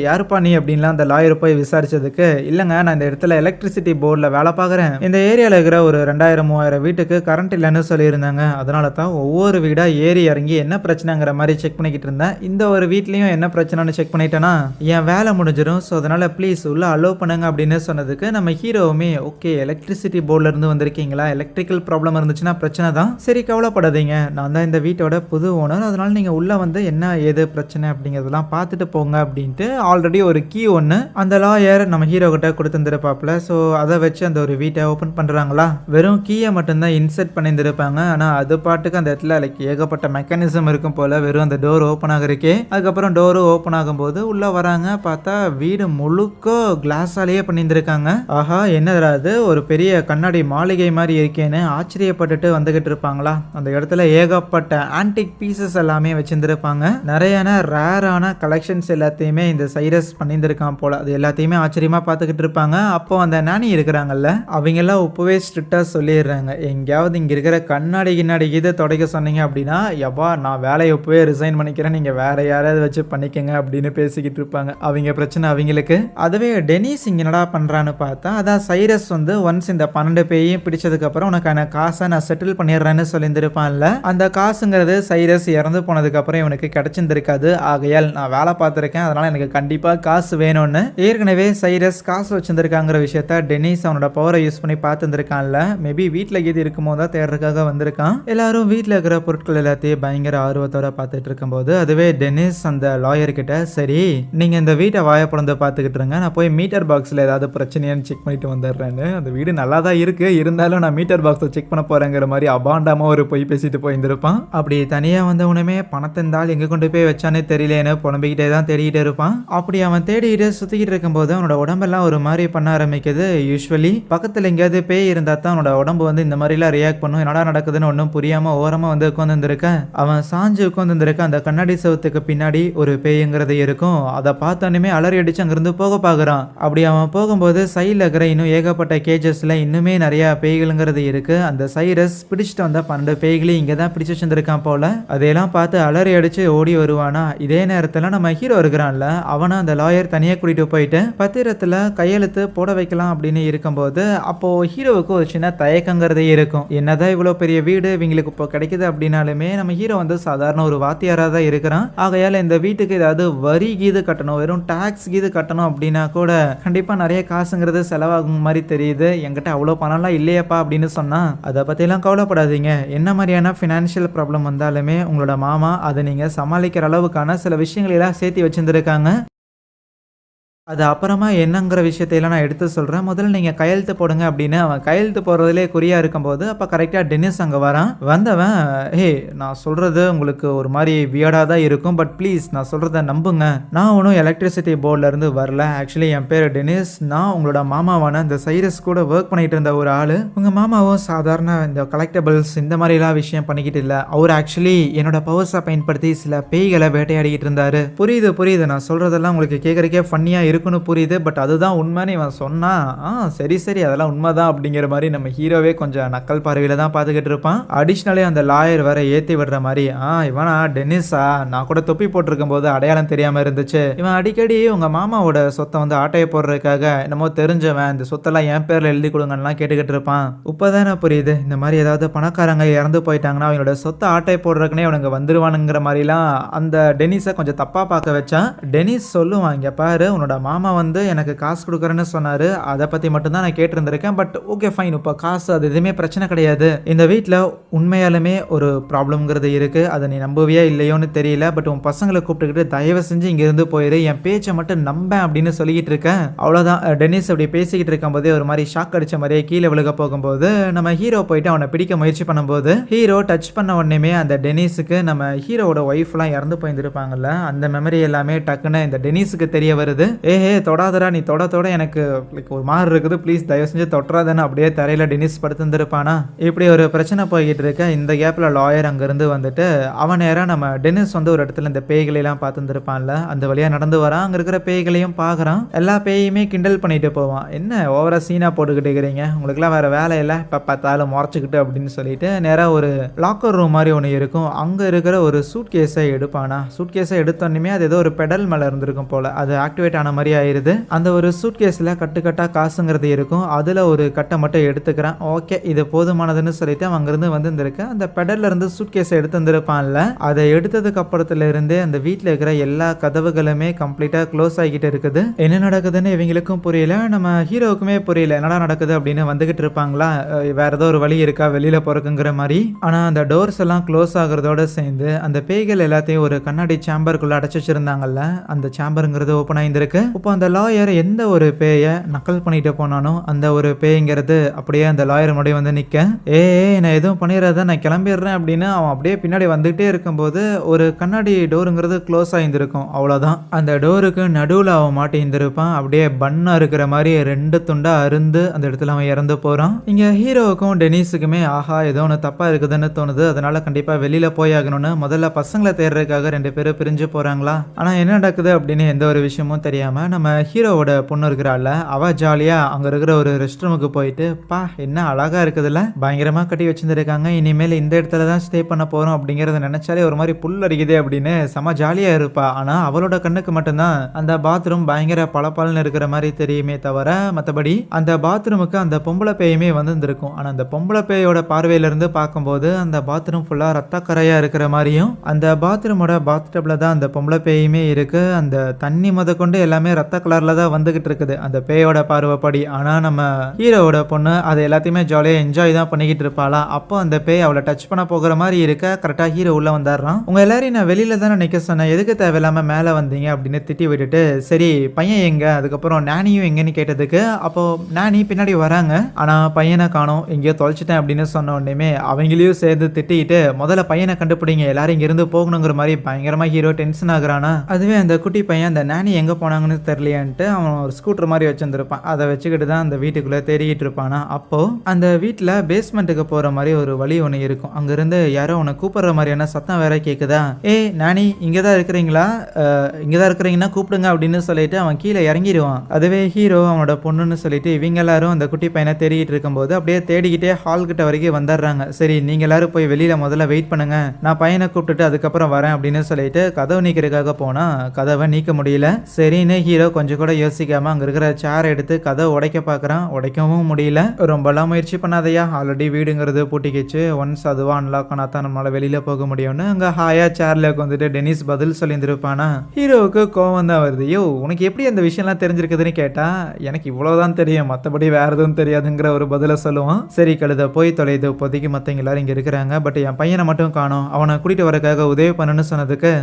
யாருப்பா நீ அப்படின்லாம் அந்த லாயர் போய் விசாரிச்சதுக்கு, இல்லைங்க நான் இந்த இடத்துல எலக்ட்ரிசிட்டி போர்டில் வேலை பார்க்குறேன், இந்த ஏரியாவில் இருக்கிற ஒரு 2000-3000 வீட்டுக்கு கரண்ட் இல்லைன்னு சொல்லியிருந்தாங்க, அதனால தான் ஒவ்வொரு வீடாக ஏறி இறங்கி என்ன பிரச்சனைங்கிற மாதிரி செக் பண்ணிக்கிட்டு இருந்தேன். இந்த ஒரு வீட்லேயும் என்ன பிரச்சனைன்னு செக் பண்ணிட்டேன்னா என் வேலை முடிஞ்சிடும். ஸோ அதனால ப்ளீஸ் உள்ள அலோவ் பண்ணுங்க அப்படின்னு சொன்னதுக்கு நம்ம ஹீரோவுமே, ஓகே எலக்ட்ரிசிட்டி போர்டில் இருந்து வந்திருக்கீங்களா, எலக்ட்ரிக்கல் ப்ராப்ளம் இருந்துச்சுன்னா பிரச்சனை தான், சரி கவலைப்படாதீங்க, நான் தான் இந்த வீட்டோட புது ஓனர், அதனால நீங்கள் உள்ளே வந்து என்ன ஏது பிரச்சனை அப்படிங்கிறதெல்லாம் பார்த்துட்டு போங்க அப்படின்ட்டு ஆல்ரெடி ஒரு கீ ஒன்று அந்த லாயர் நம்ம ஹீரோ கிட்ட கொடுத்துருந்துருப்பாப்ல. ஸோ அதை வச்சு அந்த ஒரு வீட்டை ஓப்பன் பண்ணுறாங்களா. வெறும் கீயை மட்டும்தான் இன்செர்ட் பண்ணியிருந்திருப்பாங்க. ஆனால் அது பாட்டுக்கு அந்த இடத்துல லைக் ஏகப்பட்ட மெக்கானிசம் இருக்கும் போல். வெறும் அந்த டோர் ஓப்பன் ஆகிறக்கே, அதுக்கப்புறம் டோரு ஓப்பன் ஆகும்போது உள்ளே வராங்க. பார்த்தா வீடு முழுக்க கிளாஸாலேயே பண்ணியிருந்திருக்காங்க. ஆஹா என்னது அது, ஒரு பெரிய கண்ணாடி மாளிகை மாதிரி இருக்கேன்னு ஆச்சரியப்பட்டுட்டு வந்துகிட்டு இருப்பாங்களா. அந்த இடத்துல ஏகப்பட்ட ஆன்டிக் பீசஸ் எல்லாமே வச்சிருந்திருப்பாங்க. நிறைய ரேரான கலெக்ஷன்ஸ் எல்லாத்தையுமே இந்த சைரஸ் பண்ணியிருந்திருக்கான் போல. அது எல்லாத்தையுமே ஆச்சரியமா பார்த்துக்கிட்டு இருப்பாங்க. அப்போ அந்த நானி இருக்கிறாங்கல்ல, அவங்க எல்லாம் இப்பவே ஸ்ட்ரிக்டா சொல்லிடுறாங்க, எங்கேயாவது இங்க இருக்கிற கண்ணாடி கிண்ணாடி இதை தொடக்க சொன்னீங்க அப்படின்னா யப்பா நான் வேலையை இப்பவே ரிசைன் பண்ணிக்கிறேன், நீங்க வேற யாராவது வச்சு பண்ணிக்கங்க அப்படின்னு பேசிக்கிட்டு இருப்பாங்க. அவங்க பிரச்சனை அவங்களுக்கு. அதுவே டெனிஸ் இங்க என்னடா பண்றான்னு பார்த்தா, அதான் சைரஸ் வந்து ஒன்ஸ் இந்த 12 பேரையும் பிடிச்சதுக்கு அப்புறம் உனக்கான காசை நான் செட்டில் பண்ணிடுறேன்னு சொல்லியிருந்திருப்பான்ல. அந்த காசுங்கிறது சைரஸ் இறந்து போனதுக்கு அப்புறம் இவனுக்கு கிடைச்சிருந்திருக்காது. ஆகையால் நான் வேலை பார்த்துருக்கேன், அதனால எனக்கு கண்டிப்பா காசு வேணும்னு ஏற்கனவே சைரஸ் காசு வச்சிருந்திருக்காங்கிற விஷயத்த டெனிஸ் அவனோட பவரை யூஸ் பண்ணி பார்த்துருக்கான்ல. மேபி வீட்டில் எது இருக்கும்போது தான் தேடுறதுக்காக வந்திருக்கான். எல்லாரும் வீட்டில் இருக்கிற பொருட்கள் எல்லாத்தையும் பயங்கர ஆர்வத்தோட பார்த்துட்டு இருக்கும்போது அதுவே டெனிஸ் அந்த லாயர் கிட்ட, சரி நீங்க இந்த வீட்டை வாயப்படந்து பார்த்துக்கிட்டு இருங்க, நான் போய் மீட்டர் பாக்ஸ்ல ஏதாவது பிரச்சனையான்னு செக் பண்ணிட்டு வந்துடுறேன்னு. அந்த வீடு நல்லா தான் இருக்கு, இருந்தாலும் நான் மீட்டர் பாக்ஸை செக் பண்ண போறேங்கிற மாதிரி அபாண்டமா ஒரு பொய் பேசிட்டு போயிருந்திருப்பான். அப்படி தனியா வந்தவனுமே பணத்தை இருந்தால் எங்க கொண்டு போய் வச்சானே தெரியலேன்னு புலம்பிக்கிட்டே தான் தேடிக்கிட்டே இருப்பான். அப்படி அவன் தேடிட்டு சுத்திக்கிட்டு இருக்கும்போது அவனோட உடம்பெல்லாம் ஒரு மாதிரி பண்ண ஆரம்பிக்குது. யூஸ்வலி பக்கத்துல எங்கேயாவது பேய் இருந்தா தான் அவனோட உடம்பு வந்து இந்த மாதிரிலாம் ரியாக்ட் பண்ணும். என்னடா நடக்குதுன்னு ஒன்றும் புரியாம ஓரமா வந்து உட்காந்துருக்க. அவன் சாஞ்சு உட்காந்துருக்க அந்த கண்ணாடி சவுத்துக்கு பின்னாடி ஒரு பேய்ங்கிறது இருக்கும். அதை பார்த்தோன்னுமே அலறி அடிச்சு அங்கிருந்து போக பாக்குறான். அப்படி அவன் போகும்போது சைட்ல இருக்கிற இன்னும் ஏகப்பட்ட கேஜஸ்ல இன்னுமே நிறைய பேய்களுங்கிறது இருக்கு. அந்த சைரஸ் பிடிச்சிட்டு வந்த 12 பேய்களையும் இங்க தான் பிடிச்சு வச்சிருந்திருக்கான் போல. அதையெல்லாம் பார்த்து அலறி அடிச்சு ஓடி வருவானா. இதே நேரத்துல நம்ம ஹீரோ இருக்கிறான்ல, அவனை அந்த லாயர் தனியா கூட்டிட்டு போயிட்டு பத்திரத்துல கையெழுத்து போட வைக்கலாம் அப்படின்னு இருக்கும்போது அப்போ ஹீரோவுக்கு ஒரு சின்ன தயக்கங்கிறதே இருக்கும். என்னதான் இவ்வளவு பெரிய வீடு இவங்களுக்கு இப்போ கிடைக்குது அப்படின்னாலுமே நம்ம ஹீரோ வந்து சாதாரண ஒரு வாத்தியாரா தான் இருக்கிறான். ஆகையால இந்த வீட்டுக்கு ஏதாவது வரி கீது கட்டணும், வெறும் டாக்ஸ் கீது கட்டணும் அப்படின்னா கூட கண்டிப்பா நிறைய காசுங்கிறது செலவாகும் மாதிரி தெரியுது. என்கிட்ட அவ்வளவு பணம்லாம் இல்லையப்பா அப்படின்னு சொன்னா, அதை பத்தி எல்லாம் கவலைப்படாதீங்க, என்ன மாதிரியான பினான்சியல் ஃபினான்ஷியல் ப்ராப்ளம் வந்தாலுமே உங்களோட மாமா அதை நீங்க சமாளிக்கிற அளவுக்கான சில விஷயங்களை எல்லாம் சேர்த்து வச்சிருந்திருக்காங்க. அது அப்புறமா என்னங்கிற விஷயத்தையெல்லாம் நான் எடுத்து சொல்றேன். முதல்ல நீங்க கையெழுத்து போடுங்க அப்படின்னு அவன் கையெழுத்து போடுறதிலே குறியா இருக்கும்போது, அப்ப கரெக்ட்டா டென்னிஸ் அங்க வரான். வந்தவன், "ஹேய் நான் சொல்றது உங்களுக்கு ஒரு மாரி வியர்டா தான் இருக்கும். பட் ப்ளீஸ் நான் சொல்றத நம்புங்க. நான் ஒண்ணும் எலக்ட்ரிசிட்டி போர்ட்ல இருந்து வரல. ஆக்சுவலி என் பேரு டென்னிஸ். நான் உங்களோட மாமாவான இந்த சைரஸ் கூட வொர்க் பண்ணிட்டு இருந்த ஒரு ஆளு. உங்க மாமாவும் சாதாரண இந்த கலெக்டபிள்ஸ் இந்த மாரிலாம் விஷயம் பண்ணிக்கிட்டு இல்ல. அவரு ஆக்சுவலி என்னோட பவர்ஸ பயன்படுத்தி சில பேய்கள வேட்டையாடிக்கிட்டு இருந்தாரு." புரியுது, புரியுது. நான் சொல்றதெல்லாம் உங்களுக்கு கேட்கறதுக்கே ஃபன்னியா இருக்குன்னு புரியுது. பட் அதுதான் உண்மைன்னு இவன் சொன்னா, சரி சரி அதெல்லாம் உண்மைதான் அப்படிங்கிற மாதிரி நம்ம ஹீரோவே கொஞ்சம் நக்கல் பார்வையில தான் பார்த்துக்கிட்டு இருப்பான். அடிஷ்னலி அந்த லாயர் வேற ஏத்தி விடுற மாதிரி, இவனா டென்னிஸா, நான் கூட தொப்பி போட்டிருக்கும் போது அடையாளம் தெரியாம இருந்துச்சு. இவன் அடிக்கடி உங்க மாமாவோட சொத்தை வந்து ஆட்டையை போடுறதுக்காக என்னமோ தெரிஞ்சவன் இந்த சொத்தெல்லாம் என் பேர்ல எழுதி கொடுங்கலாம் கேட்டுக்கிட்டு இருப்பான். இப்பதானே புரியுது, இந்த மாதிரி ஏதாவது பணக்காரங்க இறந்து போயிட்டாங்கன்னா அவங்களோட சொத்தை ஆட்டை போடுறதுக்குனே அவனுங்க வந்துருவானுங்கிற மாதிரிலாம் அந்த டென்னிஸை கொஞ்சம் தப்பா பார்க்க வச்சான். டென்னிஸ் சொல்லுவான், இங்க பாரு உன்னோட மாமா வந்து எனக்கு காசு கொடுக்குறேன்னு சொன்னாரு. அதை பத்தி மட்டும் தான் நான் கேட்டிருந்திருக்கேன். பட் ஓகே ஃபைன், இப்போ காசு அது எதுவுமே பிரச்சனை கிடையாது. இந்த வீட்டில் உண்மையாலுமே ஒரு ப்ராப்ளம்ங்கிறது இருக்கு. அதை நீ நம்புவியா இல்லையோன்னு தெரியல. பட் உன் பசங்களை கூப்பிட்டுக்கிட்டு தயவு செஞ்சு இங்க இருந்து போயிரு, என் பேச்சை மட்டும் நம்பேன் அப்படின்னு சொல்லிக்கிட்டு இருக்கேன். அவ்வளோதான். டென்னிஸ் அப்படி பேசிக்கிட்டு இருக்கும் போதே ஒரு மாதிரி ஷாக் அடிச்ச மாதிரியே கீழே விழுக போகும்போது நம்ம ஹீரோ போயிட்டு அவனை பிடிக்க முயற்சி பண்ணும்போது ஹீரோ டச் பண்ண உடனே அந்த டென்னிஸுக்கு நம்ம ஹீரோவோட ஒய்ஃப்லாம் இறந்து போயிருந்திருப்பாங்கல்ல, அந்த மெமரி எல்லாமே டக்குன்னு இந்த டென்னிஸுக்கு தெரிய வருது. தொடாதடா, நீ தொட தொட எனக்கு ஒரு மாதிரி இருக்குது, ப்ளீஸ் தயவு செஞ்சு தொட்டுறாதானே. அப்படியே தரையில டென்னிஸ் படுத்துருப்பானா. இப்படி ஒரு பிரச்சனை போய்கிட்டு இருக்க இந்த கேப்ல லாயர் அங்கிருந்து வந்துட்டு அவன் நேரம் நம்ம டென்னிஸ் வந்து ஒரு இடத்துல இந்த பேய்களெல்லாம் பார்த்துருப்பான்ல, அந்த வழியா நடந்து வரான். அங்க இருக்கிற பேய்களையும் பார்க்கறான். எல்லா பேயுமே கிண்டல் பண்ணிட்டு போவான். என்ன ஓவரா சீனா போட்டுக்கிட்டு இருக்கிறீங்க, உங்களுக்குலாம் வேற வேலை இல்லை, இப்போ பார்த்தாலும் முறைச்சிக்கிட்டு அப்படின்னு சொல்லிட்டு நேராக ஒரு லாக்கர் ரூம் மாதிரி ஒன்று இருக்கும். அங்க இருக்கிற ஒரு சூட் கேஸை எடுப்பானா. சூட் கேஸை எடுத்தோன்னுமே அது ஏதோ ஒரு பெடல் மேல இருந்திருக்கும் போல, அது ஆக்டிவேட் ஆன மாதிரி ஆயிருது. அந்த ஒரு சூட் கேஸ்ல கட்டுக்கட்டா காசுங்கிறது இருக்கும். அதுல ஒரு கட்டை மட்டும் எடுத்துக்கிறான். ஓகே இது போதுமானதுன்னு சொல்லிட்டு அவன் அங்கிருந்து வந்திருக்க அந்த பெடல்ல இருந்து சூட் கேஸை எடுத்து வந்திருப்பான்ல, அதை எடுத்ததுக்கு அப்புறத்துல இருந்தே அந்த வீட்டுல இருக்கிற எல்லா கதவுகளுமே கம்ப்ளீட்டா க்ளோஸ் ஆகிட்டு இருக்குது. என்ன நடக்குதுன்னு இவங்களுக்கும் புரியல, நம்ம ஹீரோவுக்குமே புரியல என்னடா நடக்குது அப்படின்னு வந்துகிட்டு இருப்பாங்களா, வேற ஏதோ ஒரு வழி இருக்கா வெளியில போறதுங்கிற மாதிரி. ஆனா அந்த டோர்ஸ் எல்லாம் க்ளோஸ் ஆகுறதோட சேர்ந்து அந்த பேய்கள் எல்லாத்தையும் ஒரு கண்ணாடி சேம்பருக்குள்ள அடைச்சு வச்சிருந்தாங்கல்ல, அந்த சேம்பருங்கிறது ஓப்பன் ஆயிருந்திருக்கு. இப்போ அந்த லாயர் எந்த ஒரு பேயை நக்கல் பண்ணிட்டு போனானோ அந்த ஒரு பேய்ங்கிறது அப்படியே அந்த லாயர் முன்னாடி வந்து நிக்க, நான் எதுவும் பண்ணிடுறத நான் கிளம்பிடுறேன் அப்படின்னு அவன் அப்படியே பின்னாடி வந்துகிட்டே இருக்கும்போது ஒரு கண்ணாடி டோருங்கிறது க்ளோஸ் ஆயிருந்திருக்கும். அவ்வளோதான். அந்த டோருக்கு நடுவில் அவன் மாட்டியிருந்திருப்பான். அப்படியே பண்ணா இருக்கிற மாதிரி 2 துண்டா அருந்து அந்த இடத்துல அவன் இறந்து போறான். இங்க ஹீரோவுக்கும் டெனிஸுக்குமே ஆஹா ஏதோ ஒன்று தப்பா இருக்குதுன்னு தோணுது. அதனால கண்டிப்பா வெளியில போய் ஆகணும்னு முதல்ல பசங்களை தேடுறதுக்காக 2 பேரும் பிரிஞ்சு போறாங்களா. ஆனா என்ன நடக்குது அப்படின்னு எந்த ஒரு விஷயமும் தெரியாம நம்ம ஹீரோவோட பொண்ணு இருக்கிறாள், அவ ஜாலியா அங்க இருக்கிற ஒரு ரெஸ்ட் ரூமுக்கு போயிட்டு, பா என்ன அழகா இருக்குதுல்ல, பயங்கரமா கட்டி வச்சிருந்திருக்காங்க, இனிமேல் இந்த இடத்துல தான் ஸ்டே பண்ண போறோம் அப்படிங்கறத நினைச்சாலே ஒரு மாதிரி புல் அடிக்குதே அப்படின்னு செம ஜாலியா இருப்பா. ஆனா அவளோட கண்ணுக்கு மட்டும்தான் அந்த பாத்ரூம் பயங்கர பளபளன்னு இருக்கிற மாதிரி தெரியுமே தவிர மற்றபடி அந்த பாத்ரூமுக்கு அந்த பொம்பளை பேயுமே வந்திருக்கும். ஆனா அந்த பொம்பளை பேயோட பார்வையில இருந்து பார்க்கும்போது அந்த பாத்ரூம் ஃபுல்லா ரத்தக்கரையா இருக்கிற மாதிரியும், அந்த பாத்ரூமோட பாத்டப்ல தான் அந்த பொம்பளை பேயுமே இருக்கு. அந்த தண்ணி முத கொண்டு எல்லாமே ரத்த கலர்ல தான் வந்துகிட்டு இருக்குது அந்த பேயோட பார்வைப்படி. ஆனா நம்ம ஹீரோவோட பொண்ணு அதை எல்லாத்தையுமே ஜாலியா என்ஜாய் தான் பண்ணிக்கிட்டு இருப்பாளா. அப்போ அந்த பேய் அவளை டச் பண்ண போகிற மாதிரி இருக்க கரெக்டா ஹீரோ உள்ள வந்துடுறான். உங்க எல்லாரையும் நான் வெளியில தானே நிக்க சொன்னேன், எதுக்கு தேவையில்லாம மேல வந்தீங்க அப்படின்னு திட்டி விட்டுட்டு, சரி பையன் எங்க, அதுக்கப்புறம் நானியும் எங்கன்னு கேட்டதுக்கு அப்போ நானி பின்னாடி வராங்க. ஆனா பையனை காணோம், எங்கேயோ தொலைச்சிட்டேன் அப்படின்னு சொன்ன உடனே அவங்களையும் சேர்ந்து திட்டிட்டு முதல்ல பையனை கண்டுபிடிங்க, எல்லாரும் இங்க இருந்து போகணுங்கிற மாதிரி பயங்கரமா ஹீரோ டென்ஷன் ஆகுறானா. அதுவே அந்த குட்டி பையன் அந்த நானி எங்க போனாங்கன்னு தெரியலையான்ட்டு அவன் ஒரு ஸ்கூட்டர் மாதிரி வச்சிருந்திருப்பான். அதை வச்சுக்கிட்டு தான் அந்த வீட்டுக்குள்ள தேடிக்கிட்டு இருப்பானா. அப்போ அந்த வீட்டுல பேஸ்மெண்ட்டுக்கு போற மாதிரி ஒரு வழி ஒன்று இருக்கும். அங்கிருந்து யாரோ உன்னை கூப்பிடுற மாதிரியான சத்தம் வேற கேக்குதா. நானி இங்கதான் இருக்கிறீங்களா, இங்கதான் இருக்கிறீங்கன்னா கூப்பிடுங்க அப்படின்னு சொல்லிட்டு அவன் கீழே இறங்கிடுவான். அதுவே ஹீரோ அவனோட பொண்ணுன்னு சொல்லிட்டு இவங்க எல்லாரும் அந்த குட்டி பையனை தேடிக்கிட்டு இருக்கும்போது அப்படியே தேடிக்கிட்டே ஹால் கிட்ட வரைக்கும் வந்துடுறாங்க. சரி நீங்க எல்லாரும் போய் வெளியில முதல்ல வெயிட் பண்ணுங்க, நான் பையனை கூப்பிட்டுட்டு அதுக்கப்புறம் வரேன் அப்படின்னு சொல்லிட்டு கதவை நீக்கிறதுக்காக போனா கதவை நீக்க முடியல. சரின்னு ஹீரோ கொஞ்சம் கூட யோசிக்காம அங்க இருக்கிற சேர் எடுத்து கதை உடைக்க பாக்குறான். உடைக்கவும் முடியல. ரொம்பலாம் முயற்சி பண்ணாதயா, ஆல்ரெடி வீடுங்கிறது பூட்டிக்கிச்சு. ஒன்ஸ் அதுவா அன்லாக் ஆனா தான் நம்மளால வெளியில போக முடியும்னு அங்க ஹாயா சேர்ல உட்காந்துட்டு டெனிஸ் பதில் சொல்லியிருந்திருப்பானா. ஹீரோவுக்கு கோவம் தான் வருது. யோ, உனக்கு எப்படி அந்த விஷயம்லாம் தெரிஞ்சிருக்குதுன்னு கேட்டா, எனக்கு இவ்வளவுதான் தெரியும், மத்தபடி வேற எதுவும் தெரியாதுங்கிற ஒரு பதில சொல்லுவான். சரி கழுத போய் தொலைது, இப்போதைக்கு மத்தவங்க எல்லாரும் இங்க இருக்கிறாங்க, பட் என் பையனை மட்டும் காணோம், அவனை கூட்டிட்டு வரக்காக உதவி பண்ணுன்னு சொன்னதுக்கு,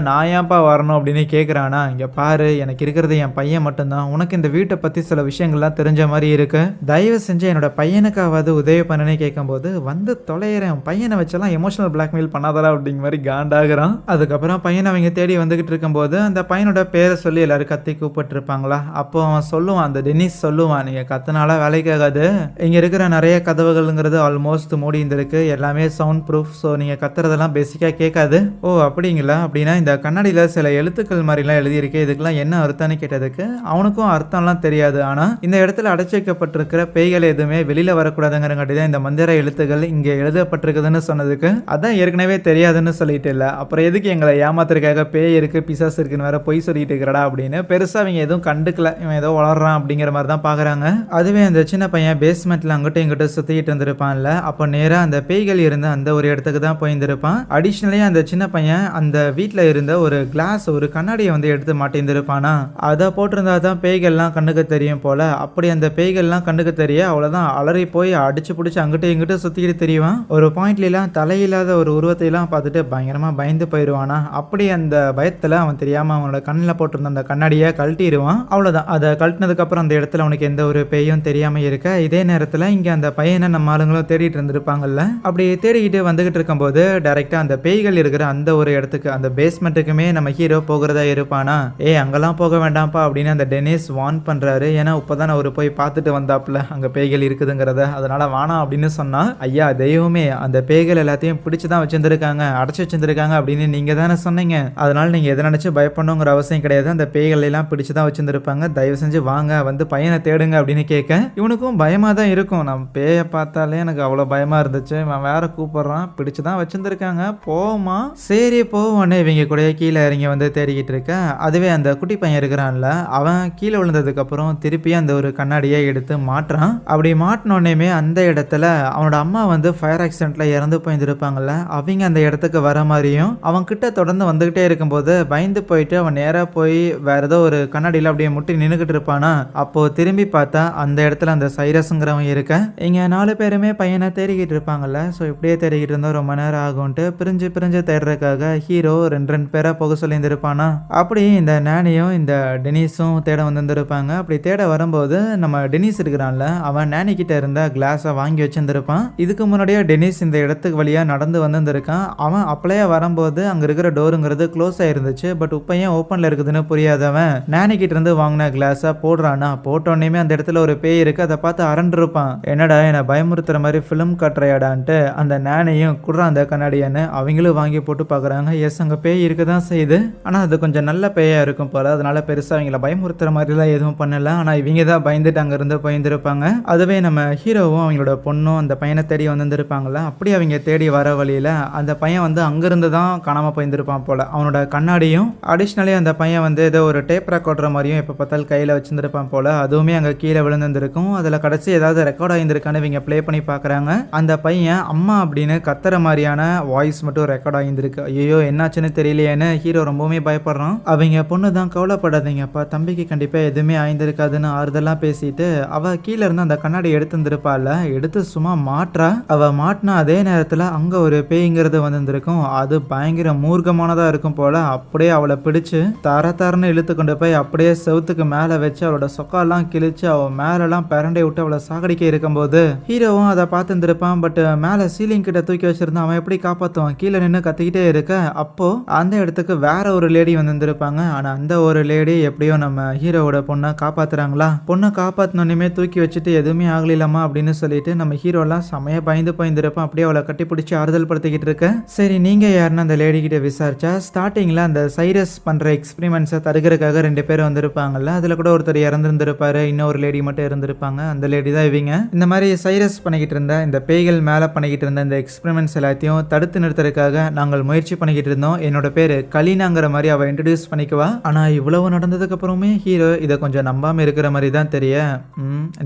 நான் ஏன்ப்பா வரணும் அப்படின்னு கேட்குறானா, இங்கே பாரு எனக்கு இருக்கிறது என் பையன் மட்டும்தான், உனக்கு இந்த வீட்டை பற்றி சில விஷயங்கள்லாம் தெரிஞ்ச மாதிரி இருக்கு, தயவு செஞ்சு என்னோட பையனுக்காவது உதவி பண்ணுன்னு கேட்கும்போது, வந்து தொலைகிறேன் பையனை வச்செல்லாம் எமோஷனல் பிளாக்மெயில் பண்ணாதடா அப்படிங்கிற மாதிரி காண்டாகிறான். அதுக்கப்புறம் பையனை அவங்க தேடி வந்துகிட்டு இருக்கும்போது அந்த பையனோட பேரை சொல்லி எல்லாரும் கத்தி கூப்பிட்டுருப்பாங்களா, அப்போ அவன் சொல்லுவான், அந்த டெனிஸ் சொல்லுவான், நீங்கள் கத்தினால வேலைக்காகாது, இங்கே இருக்கிற நிறைய கதவுகள்ங்கிறது ஆல்மோஸ்ட் மூடி இருந்திருக்கு, எல்லாமே சவுண்ட் ப்ரூஃப், ஸோ நீங்கள் கத்துறதெல்லாம் பேசிக்காக கேட்காது. ஓ அப்படிங்களா, அப்படின்னா இந்த கண்ணாடியில் சில எழுத்துக்கள் மாதிரிலாம் எழுதியிருக்கு, இதுக்கெல்லாம் என்ன அர்த்தம்னு கேட்டதுக்கு அவனுக்கும் அர்த்தம்லாம் தெரியாது. ஆனால் இந்த இடத்துல அடைச்சி வைக்கப்பட்டிருக்கிற பேய்கள் எதுவுமே வெளியில் வரக்கூடாதுங்கிறங்காட்டி தான் இந்த மந்திர எழுத்துக்கள் இங்கே எழுதப்பட்டிருக்குதுன்னு சொன்னதுக்கு, அதான் ஏற்கனவே தெரியாதுன்னு சொல்லிட்டு இல்லை, அப்புறம் எதுக்கு எங்களை ஏமாத்துறதுக்காக பேய் இருக்கு பிசாசு இருக்குன்னு வேற பொய் சொல்லிட்டு இருக்கிறடா அப்படின்னு பெருசாக அவங்க எதுவும் கண்டுக்கல, இவன் ஏதோ வளர்றான் அப்படிங்கிற மாதிரி தான் பார்க்குறாங்க. அதுவே அந்த சின்ன பையன் பேஸ்மெண்ட்டில் அங்கிட்டும் இங்கிட்டும் சுற்றிக்கிட்டு இருந்திருப்பான்ல, அப்போ நேராக அந்த பேய்கள் இருந்த அந்த ஒரு இடத்துக்கு தான் போயிருந்திருப்பான். அடிஷ்னலி அந்த சின்ன பையன் அந்த வீட்டில் இருந்த ஒரு கிளாஸ், ஒரு கண்ணாடியை வந்து எடுத்து மாட்டிருந்திருப்பானா, அதை போட்டிருந்தா தான் பேய்கள்லாம் கண்ணுக்கு தெரியும் போல. அப்படி அந்த பேய்கள்லாம் கண்ணுக்கு தெரிய அவ்வளோதான் அலறி போய் அடிச்சு பிடிச்சி அங்கிட்ட இங்கிட்ட சுற்றிக்கிட்டு தெரியுவான். ஒரு பாயிண்ட்லாம் தலையில்லாத ஒரு உருவத்தையெல்லாம் பார்த்துட்டு பயங்கரமாக பயந்து போயிடுவானா. அப்படி அந்த பயத்தில் அவன் தெரியாமல் அவனோட கண்ணில் போட்டிருந்த அந்த கண்ணாடியை கழட்டிடுவான். அவ்வளோதான், அதை கழட்டினதுக்கப்புறம் அந்த இடத்துல அவனுக்கு எந்த ஒரு பேயும் தெரியாமல் இருக்க. இதே நேரத்தில் இங்கே அந்த பையனை நம்ம ஆளுங்களும் தேடிட்டு இருந்திருப்பாங்கல்ல, அப்படி தேடிக்கிட்டு வந்துகிட்டு இருக்கும்போது டைரெக்டாக அந்த பேய்கள் இருக்கிற அந்த ஒரு இடத்துக்கு, அந்த பேஸ்மெண்ட்டுக்குமே நம்ம ஹீரோ போகிறதா இருப்பானா. அங்கெல்லாம் போக வேண்டாம்ப்பா அப்படின்னு அந்த டெனிஸ் வார்ன் பண்றாரு. ஏன்னா இப்போதான் அவர் போய் பார்த்துட்டு வந்தாப்புல அங்க பேய்கள் இருக்குதுங்கிறத, அதனால வானா அப்படின்னு சொன்னா, ஐயா தெய்வமே அந்த பேய்கள் எல்லாத்தையும் பிடிச்சு தான் வச்சிருந்திருக்காங்க, அடைச்சு வச்சிருந்திருக்காங்க அப்படின்னு நீங்க தானே சொன்னீங்க, அதனால நீங்க எதை நினைச்சு பயப்படணுங்கிற அவசியம் கிடையாது, அந்த பேய்கள் எல்லாம் பிடிச்சு தான் வச்சிருந்திருப்பாங்க, தயவு செஞ்சு வாங்க வந்து பையனை தேடுங்க அப்படின்னு கேட்க, இவனுக்கும் பயமா தான் இருக்கும், நம்ம பேயை பார்த்தாலே எனக்கு அவ்வளவு பயமா இருந்துச்சு, இவன் வேற கூப்பிடுறான், பிடிச்சு தான் வச்சிருந்திருக்காங்க போமா, சரி போவோன்னு இவங்க கூட கீழே இறங்கி வந்து தேடிக்கிட்டு இருக்க. அதுவே அந்த குட்டி பையன் இருக்கிறான்ல, அவன் கீழே விழுந்ததுக்கு அப்புறம் திருப்பி அந்த ஒரு கண்ணாடியை எடுத்து மாட்டுறான். அப்படி மாட்டினோடனே அந்த இடத்துல அவனோட அம்மா வந்து ஃபயர் ஆக்சிடென்ட்ல இறந்து போயிருந்திருப்பாங்கல்ல, அவங்க அந்த இடத்துக்கு வர மாதிரியும் அவன் கிட்ட தொடர்ந்து வந்துகிட்டே இருக்கும்போது பயந்து போயிட்டு அவன் நேரா போய் வேற ஏதோ ஒரு கண்ணாடியில் அப்படியே முட்டி நின்றுகிட்டு இருப்பானா. அப்போ திரும்பி பார்த்தா அந்த இடத்துல அந்த சைரஸ்ங்கிறவன் இருக்க. இங்க 4 பேருமே பையனை தேடிக்கிட்டு இருப்பாங்கல்ல, ஸோ இப்படியே தேடிக்கிட்டு இருந்தா ரொம்ப நேரம் ஆகும்ட்டு பிரிஞ்சு பிரிஞ்சு தேடுறதுக்காக ஹீரோ ரெண்டு பேரா போக சொல்லியிருந்திருப்பானா. அப்படி இந்த நானியும் இந்த டெனிஸும் தேட வந்திருந்திருப்பாங்க. அப்படி தேட வரும்போது நம்ம டெனிஸ் இருக்கிறான்ல, அவன் நானி கிட்ட இருந்த கிளாஸை வாங்கி வச்சிருந்திருப்பான். இதுக்கு முன்னாடியே டெனிஸ் இந்த இடத்துக்கு வழியா நடந்து வந்திருக்கான். அவன் அப்பளையே வரும்போது அங்க இருக்கிற டோருங்கிறது க்ளோஸ் ஆயிருந்துச்சு, பட் இப்ப ஏன் ஓப்பன்ல இருக்குதுன்னு புரியாதவன் நானி கிட்ட இருந்து வாங்கின கிளாஸை போடுறானா. போட்டோன்னே அந்த இடத்துல ஒரு பேய் இருக்கு, அதை பார்த்து அரண்டிருப்பான். என்னடா என்ன பயமுறுத்துற மாதிரி பிலிம் கட்டுறையாடான்ட்டு அந்த நானையும் குடுறான் அந்த கண்ணாடியான்னு அவங்களும் வாங்கி போட்டு பாக்குறாங்க. எஸ், அங்க பேய் இருக்கதான் செய்யுது, ஆனா அது கொஞ்சம் நல்ல பேயா இருக்கும் போல, அதனால பெருசா அவங்கள பயமுறுத்துற மாதிரிலாம் எதுவும் பண்ணல. ஆனா இவங்க தான் பயந்துட்டு அங்க இருந்து போயிருந்திருப்பாங்க. அதுவே நம்ம ஹீரோவும் அவங்களோட பொண்ணும் அந்த பையனை தேடி வந்திருப்பாங்கல்ல, அப்படி அவங்க தேடி வர வழியில அந்த பையன் வந்து அங்கிருந்து தான் காணாம போயிருந்திருப்பான் போல. அவனோட கண்ணாடியும் அடிஷ்னலி அந்த பையன் வந்து ஏதோ ஒரு டேப் ரெக்கார்டர் மாதிரியும் எப்ப பார்த்தாலும் கையில வச்சிருந்திருப்பான் போல, அதுவுமே அங்க கீழே விழுந்திருக்கும். அதுல கடைசி ஏதாவது ரெக்கார்ட் ஆயிருந்திருக்கான்னு இவங்க ப்ளே பண்ணி பாக்குறாங்க. அந்த பையன் அம்மா அப்படின்னு கத்துற மாதிரியான வாய்ஸ் மட்டும் ரெக்கார்ட் ஆயிருந்திருக்கு. ஐயோ என்னாச்சுன்னு தெரியலையேன்னு ஹீரோ ரொம்பவுமே பயப்படுறான். அவங்க பொண்ணு தான், கவலைப்படாதீங்கப்பா, தம்பிக்கு கண்டிப்பா எதுவுமே ஆயிருந்திருக்காதுன்னு ஆறுதெல்லாம் பேசிட்டு அவ கீழே இருந்து அந்த கண்ணாடி எடுத்துருப்பாள். எடுத்து சும்மா மாற்றா. அவ மாட்டினா அதே நேரத்துல அங்க ஒரு பேய்ங்கிறது வந்திருக்கும். அது பயங்கர மூர்க்கமானதா இருக்கும் போல. அப்படியே அவளை பிடிச்சு தரன்னு இழுத்து கொண்டு போய் அப்படியே செவுத்துக்கு மேல வச்சு அவளோட சொக்காலாம் கிழிச்சு அவ மேலெல்லாம் பிரண்டை விட்டு அவளை சாகடிக்க இருக்கும்போது ஹீரோவும் அதை பார்த்துருப்பான். பட் மேல சீலிங் கிட்ட தூக்கி வச்சிருந்தான், அவன் எப்படி காப்பாத்துவான், கீழே நின்று கத்திக்கிட்டே இருக்க. அப்போ அந்த இடத்துக்கு வேற ஒரு லேடி வந்திருப்பாங்க. ஆனா அந்த ஒரு லேடி எப்படியோ நம்ம ஹீரோவோட பொண்ணை காப்பாத்துறாங்களா. பொண்ணை காப்பாத்தினோன்னுமே தூக்கி வச்சுட்டு எதுவுமே ஆகலாமா அப்படின்னு சொல்லிட்டு நம்ம ஹீரோலாம் செமையா பயந்து போயிருந்திருப்பான். அப்படியே அவளை கட்டி பிடிச்சி ஆறுதல் படுத்திக்கிட்டு இருக்க. சரி நீங்க யாருன்னு அந்த லேடி கிட்ட விசாரிச்சா, ஸ்டார்டிங்ல அந்த சைரஸ் பண்ற எக்ஸ்பெரிமெண்ட்ஸை தடுக்கிறதுக்காக 2 பேர் வந்திருப்பாங்கல்ல, அதுல கூட ஒருத்தர் இறந்துருந்திருப்பாரு, இன்னொரு லேடி மட்டும் இருந்திருப்பாங்க. அந்த லேடி தான் இவங்க. இந்த மாதிரி சைரஸ் பண்ணிக்கிட்டு இருந்த இந்த பேய்கள் மேல பண்ணிக்கிட்டு இருந்த இந்த எக்ஸ்பெரிமெண்ட்ஸ் எல்லாத்தையும் தடுத்து நிறுத்துறதுக்காக நாங்கள் முயற்சி பண்ணிக்கிட்டு இருந்தோம், என்னோட பேரு கலீனாங்கிற மாதிரி அவ இன்ட்ரடியூஸ் பண்ணிக்குவா. ஆனா இவ்வளவு நடந்ததுக்கு அப்புறமே ஹீரோ இதை கொஞ்சம் நம்பாம இருக்கிற மாதிரி தான் தெரிய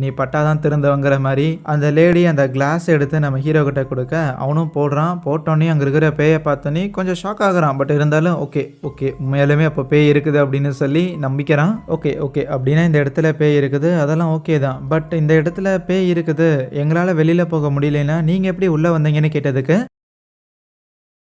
நீ பட்டாதான் திருந்தவங்கிற மாதிரி அந்த லேடி அந்த கிளாஸ் எடுத்து நம்ம ஹீரோ கிட்ட கொடுக்க அவனும் போடுறான். போட்டோன்னே அங்க இருக்கிற பேயை பார்த்தோன்னே கொஞ்சம் ஷாக் ஆகுறான். பட் இருந்தாலும் ஓகே ஓகே உண்மையாலுமே அப்போ பேய் இருக்குது அப்படின்னு சொல்லி நம்பிக்கிறான். ஓகே ஓகே அப்படின்னா இந்த இடத்துல பேய் இருக்குது, அதெல்லாம் ஓகே தான். பட் இந்த இடத்துல பேய் இருக்குது, எங்களால வெளியில போக முடியலன்னா நீங்க எப்படி உள்ள வந்தீங்கன்னு கேட்டதுக்கு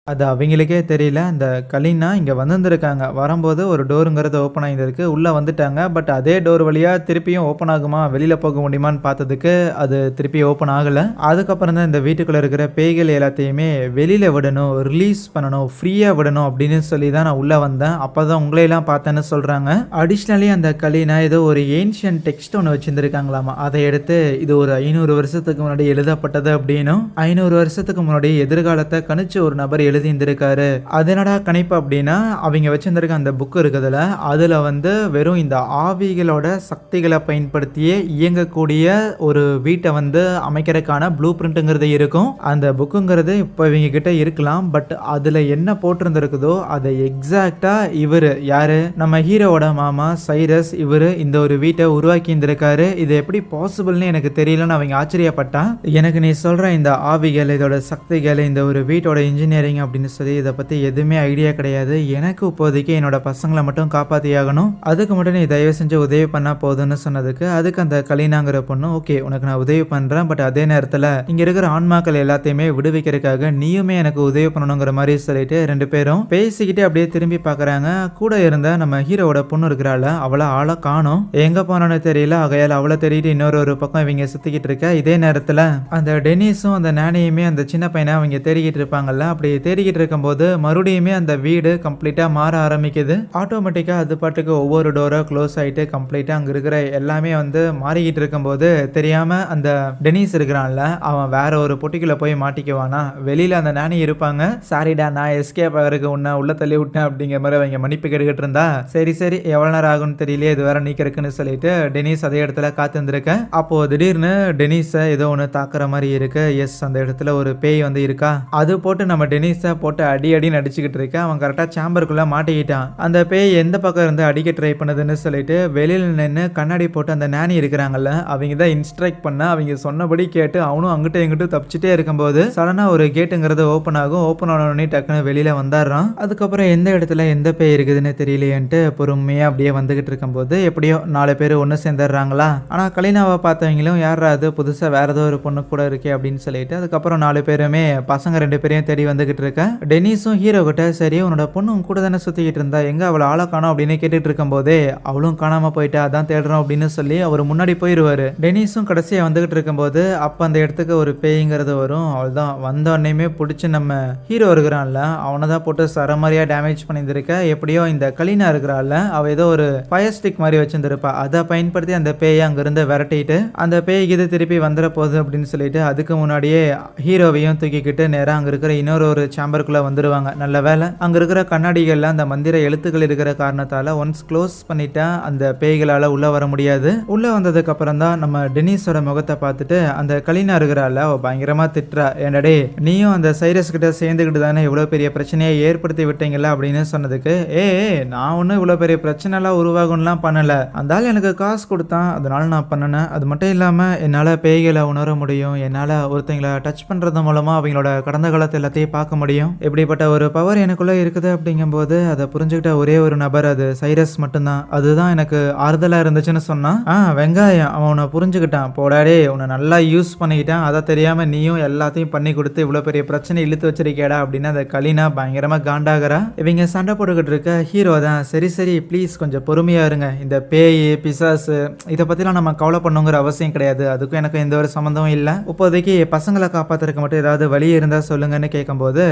அது அவங்களுக்கே தெரியல. அந்த கலீனா இங்க வந்திருந்திருக்காங்க. வரும்போது ஒரு டோருங்கிறது ஓப்பன் ஆகியிருக்கு. உள்ள வந்துட்டாங்க. பட் அதே டோர் வழியா திருப்பியும் ஓப்பன் ஆகுமா, வெளியில போக முடியுமான்னு பார்த்ததுக்கு அது திருப்பி ஓப்பன் ஆகல. அதுக்கப்புறம் தான் இந்த வீட்டுக்குள்ள இருக்கிற பேய்கள் எல்லாத்தையுமே வெளியில விடணும், ரிலீஸ் பண்ணணும், ஃப்ரீயா விடணும் அப்படின்னு சொல்லி தான் நான் உள்ள வந்தேன். அப்பதான் உங்களையெல்லாம் பார்த்தேன்னு சொல்றாங்க. அடிஷ்னலி அந்த கலீனா ஏதோ ஒரு ஏன்ஷியன் டெக்ஸ்ட் ஒன்று வச்சிருந்திருக்காங்களாமா. அதை எடுத்து இது ஒரு 500 வருஷத்துக்கு முன்னாடி எழுதப்பட்டது அப்படின்னும் 500 வருஷத்துக்கு முன்னாடி எதிர்காலத்தை கணிச்சு ஒரு நபர் எழுதியிருந்திருக்காரு. அது என்னடா கணிப்பு அப்படின்னா அவங்க வச்சிருந்திருக்க அந்த புக் இருக்குதுல, அதுல வந்து வெறும் இந்த ஆவிகளோட சக்திகளை பயன்படுத்தியே இயங்கக்கூடிய ஒரு வீட்டை வந்து அமைக்கிறதுக்கான ப்ளூ பிரிண்ட்ங்கிறது இருக்கும். அந்த புக்குங்கிறது இப்போ இவங்க கிட்ட இருக்கலாம். பட் அதுல என்ன போட்டிருந்திருக்குதோ அதை எக்ஸாக்டா இவரு யாரு நம்ம ஹீரோவோட மாமா சைரஸ் இவரு இந்த ஒரு வீட்டை உருவாக்கி இருந்திருக்காரு. இது எப்படி பாசிபிள்னு எனக்கு தெரியலன்னு அவங்க ஆச்சரியப்பட்டான். எனக்கு நீ சொல்ற இந்த ஆவிகள், இதோட சக்திகள், இந்த ஒரு வீட்டோட இன்ஜினியரிங் அப்படின்னு சொல்லி இதை பத்தி எதுவுமே ஐடியா கிடையாது. எனக்கு இப்போதைக்கு என்னோட பசங்களை மட்டும் காப்பாத்தி ஆகணும். அதுக்கு மட்டும் நீ தயவு செஞ்சு உதவி பண்ணா போதும்னு சொன்னதுக்கு அதுக்கு அந்த கலீனாங்கிற பொண்ணு ஓகே உனக்கு நான் உதவி பண்றேன். பட் அதே நேரத்துல இங்க இருக்கிற ஆன்மாக்கள் எல்லாத்தையுமே விடுவிக்கிறதுக்காக நீயுமே எனக்கு உதவி பண்ணணுங்கிற மாதிரி சொல்லிட்டு ரெண்டு பேரும் பேசிக்கிட்டு அப்படியே திரும்பி பாக்குறாங்க. கூட இருந்த நம்ம ஹீரோவோட பொண்ணு இருக்கிறாள், அவளை ஆளை காணும், எங்க போனான்னு தெரியல. ஆகையால் அவளை தேடிட்டு இன்னொரு பக்கம் இவங்க சுத்திக்கிட்டு இருக்க. இதே நேரத்துல அந்த டெனிஸும் அந்த நானையுமே அந்த சின்ன பையனை அவங்க தேடிக்கிட்டு இருப்பாங்கல்ல, அப்படி தேடிக்கிட்டு இருக்கும்போது மறுபடியுமே அந்த வீடு கம்ப்ளீட்டா மாற ஆரம்பிக்குது. ஆட்டோமேட்டிக்கா அது பாட்டுக்கு ஒவ்வொரு டோரா க்ளோஸ் ஆயிட்டு கம்ப்ளீட்டா அங்க இருக்கிற எல்லாமே வந்து மாறிக்கிட்டு இருக்கும்போது தெரியாம அந்த டெனிஸ் இருக்கிறான்ல, அவன் வேற ஒரு பொட்டிக்குள்ள போய் மாட்டிக்குவானா. வெளியில அந்த நானி இருப்பாங்க. சாரிடா நான் எஸ்கேப் ஆகிறதுக்கு உன்ன உள்ள தள்ளி விட்டேன் அப்படிங்கிற மாதிரி அவங்க மன்னிப்பு கேட்டுக்கிட்டு இருந்தா, சரி சரி எவ்வளவு நேரம் ஆகும்னு தெரியலையே, இது வேற நீக்கிறதுக்குன்னு சொல்லிட்டு டெனிஸ் அதே இடத்துல காத்திருந்திருக்க. அப்போ திடீர்னு டெனிஸ ஏதோ ஒன்று தாக்குற மாதிரி இருக்கு. எஸ் அந்த இடத்துல ஒரு பேய் வந்து இருக்கா. அது போட்டு நம்ம டெனிஸ போட்டு அடி நடிச்சுக்கிட்டு இருக்க. அவன் கரெக்டா சேம்பருக்குள்ள மாட்டிக்கிட்டான். அந்த பேய் எந்த பக்கம் இருந்து அடிக்க ட்ரை பண்ணுதுன்னு சொல்லிட்டு வெளியில நின்று கண்ணாடி போட்டு அந்த நானி இருக்கிறாங்கல்ல, அவங்க தான் இன்ஸ்ட்ரக்ட் பண்ண, அவங்க சொன்னபடி கேட்டு அவனும் அங்கிட்ட எங்கிட்ட தப்பிச்சுட்டே இருக்கும்போது சடனா ஒரு கேட்டுங்கிறது ஓப்பன் ஆகும். ஓப்பன் ஆனோடனே டக்குன்னு வெளியில வந்துடுறான். அதுக்கப்புறம் எந்த இடத்துல எந்த பேய் இருக்குதுன்னு தெரியலையேன்ட்டு பொறுமையா அப்படியே வந்துகிட்டு இருக்கும்போது எப்படியோ 4 பேர் ஒன்று சேர்ந்துடுறாங்களா. ஆனா கலீனாவை பார்த்தவங்களும் யாரா அது புதுசா வேற ஏதோ ஒரு பொண்ணு கூட இருக்கே அப்படின்னு சொல்லிட்டு அதுக்கப்புறம் 4 பேருமே பசங்க 2 பேரையும் தேடி வந்துகிட்டு இருக்க. டெனிஸும் ஹீரோ கிட்ட சரி உன்னோட பொண்ணு கூட தானே சுத்திக்கிட்டு இருந்தா, எங்க அவளை ஆளை காணோம் அப்படின்னு கேட்டுட்டு இருக்கும் போதே அவளும் காணாம போயிட்டா, அதான் தேடுறோம் அப்படின்னு சொல்லி அவர் முன்னாடி போயிருவாரு. டெனிஸும் கடைசியா வந்துகிட்டு இருக்கும்போது அப்ப அந்த இடத்துக்கு ஒரு பேய்ங்கிறது வரும். அவள் தான் வந்தோடனே பிடிச்சி நம்ம ஹீரோ இருக்கிறான்ல அவனை தான் போட்டு சரமாரியா டேமேஜ் பண்ணியிருந்திருக்க. எப்படியோ இந்த கலீனா இருக்கிறாள்ல, அவ ஏதோ ஒரு ஃபயர் ஸ்டிக் மாதிரி வச்சிருந்திருப்பா, அதை பயன்படுத்தி அந்த பேயை அங்கிருந்து விரட்டிட்டு அந்த பேய்க்கு இது திருப்பி வந்துட போகுது அப்படின்னு சொல்லிட்டு அதுக்கு முன்னாடியே ஹீரோவையும் தூக்கிக்கிட்டு நேரம் அங்க இருக்கிற இன்னொரு சேம்பருக்குள்ள வந்துருவாங்க. நல்ல வேலை அங்க இருக்கிற கண்ணாடிகள்ல அந்த மந்திர எழுத்துக்கள் இருக்கிற காரணத்தால ஒன்ஸ் க்ளோஸ் பண்ணிட்டா அந்த பேய்களால உள்ள வர முடியாது. உள்ள வந்ததுக்கு அப்புறம் தான் நம்ம டெனிஸோட முகத்தை பார்த்துட்டு அந்த கலீனா இருக்கிறாள் பயங்கரமா திட்டுறா. ஏண்டடே நீயும் அந்த சைரஸ் கிட்ட சேர்ந்துக்கிட்டு தானே இவ்வளவு பெரிய பிரச்சனையை ஏற்படுத்தி விட்டீங்கல்ல அப்படின்னு சொன்னதுக்கு நான் ஒன்னும் இவ்வளவு பெரிய பிரச்சனை எல்லாம் உருவாகும்லாம் பண்ணல, அந்த ஆள் எனக்கு காசு கொடுத்தான் அதனால நான் பண்ணினேன். அது மட்டும் இல்லாம என்னால பேய்களை உணர முடியும், என்னால ஒருத்தங்களை டச் பண்றது மூலமா அவங்களோட கடந்த காலத்தை எல்லாத்தையும் பார்க்க முடியும். இப்படிப்பட்ட ஒரு பவர் எனக்குள்ள இருக்குது அப்படிங்கும்போது அதை புரிஞ்சுக்கிட்ட ஒரே ஒரு நபர் அது சைரஸ் மட்டும்தான். அதுதான் எனக்கு ஆறுதலா இருந்துச்சுன்னு சொன்னான். வெங்காயம் அவனை புரிஞ்சுக்கிட்டான். போடாடே உன்னை நல்லா யூஸ் பண்ணிக்கிட்டான், அதை தெரியாம நீயும் எல்லாத்தையும் பண்ணி கொடுத்து இவ்வளவு பெரிய பிரச்சனை இழுத்து வச்சிருக்கேடா அப்படின்னு அந்த கலீனா பயங்கரமா காண்டாகிறா. இவங்க சண்டை போட்டுக்கிட்டு இருக்க ஹீரோ தான் சரி சரி ப்ளீஸ் கொஞ்சம் பொறுமையா இருங்க, இந்த பேய் பிசாசு இதை பத்திலாம் நம்ம கவலை பண்ணுங்கிற அவசியம் கிடையாது, அதுக்கும் எனக்கு எந்த ஒரு சம்மந்தமும் இல்லை, இப்போதைக்கு பசங்களை காப்பாத்துறதுக்கு மட்டும் ஏதாவது வழி இருந்தா சொல்லுங்கன்னு கேட்கும்போது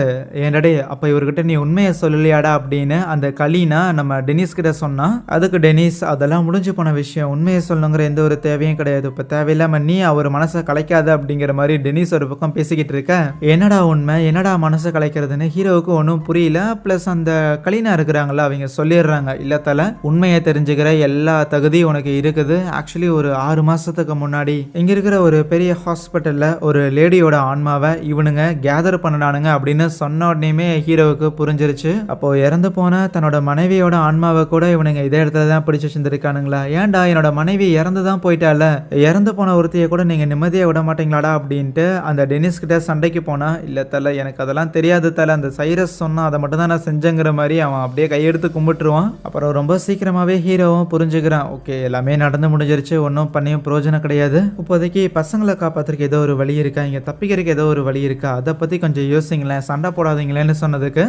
ஏன்டே அப்ப இவர்கிட்ட நீ உண்மையை சொல்லலையாடா அப்படின்னு அந்த கலீனா நம்ம டெனிஸ் கிட்ட சொன்னா. அதுக்கு டெனிஸ் அதெல்லாம் முடிஞ்சு போன விஷயம், உண்மையை சொல்லணுங்கிற எந்த ஒரு தேவையும் கிடையாது, இப்ப தேவையில்லாம நீ அவர் மனசை கலைக்காத அப்படிங்கிற மாதிரி டெனிஸ் ஒரு பக்கம் பேசிக்கிட்டு இருக்க. என்னடா உண்மை, என்னடா மனசை கலைக்கிறதுன்னு ஹீரோவுக்கு ஒன்றும் புரியல. பிளஸ் அந்த கலீனா இருக்கிறாங்களா அவங்க சொல்லிடுறாங்க, இல்ல தல உண்மையை தெரிஞ்சுக்கிற எல்லா தகுதியும் உனக்கு இருக்குது. ஆக்சுவலி ஒரு 6 மாசத்துக்கு முன்னாடி இங்க இருக்கிற ஒரு பெரிய ஹாஸ்பிட்டல்ல ஒரு லேடியோட ஆன்மாவை இவனுங்க கேதர் பண்ணானுங்க அப்படின்னு சொன்ன உடனேயுமே ஹீரோவுக்கு புரிஞ்சிருச்சு. அப்போ இறந்து போன தன்னோட மனைவியோட ஆன்மாவை கூட இவனுங்க இதே இடத்துல தான் பிடிச்சு வச்சிருந்திருக்கானுங்களா? ஏன்டா என்னோட மனைவி இறந்து தான் போயிட்டால, இறந்து போன ஒருத்தைய கூட நீங்க நிம்மதியா விட மாட்டீங்களாடா அப்படின்ட்டு அந்த டெனிஸ் கிட்ட சண்டைக்கு போனா, இல்ல தல எனக்கு அதெல்லாம் தெரியாது தல, அந்த சைரஸ் சொன்னா அதை மட்டும் தான் நான் செஞ்சேங்கிற மாதிரி அவன் அப்படியே கையெடுத்து கும்பிட்டுருவான். அப்புறம் ரொம்ப சீக்கிரமாவே ஹீரோவும் புரிஞ்சுக்கிறான். ஓகே எல்லாமே நடந்து முடிஞ்சிருச்சு, ஒன்றும் பண்ணியும் பிரயோஜனம் கிடையாது. இப்போதைக்கு பசங்களை காப்பாத்துறதுக்கு ஏதோ ஒரு வழி இருக்கா, இங்க தப்பிக்கிறதுக்கு ஏதோ ஒரு வழி இருக்கா, அதை பத்தி கொஞ்சம் யோசிங்களேன், சண்டை போடாதீங்களேன்னு சொன்னதுக்கு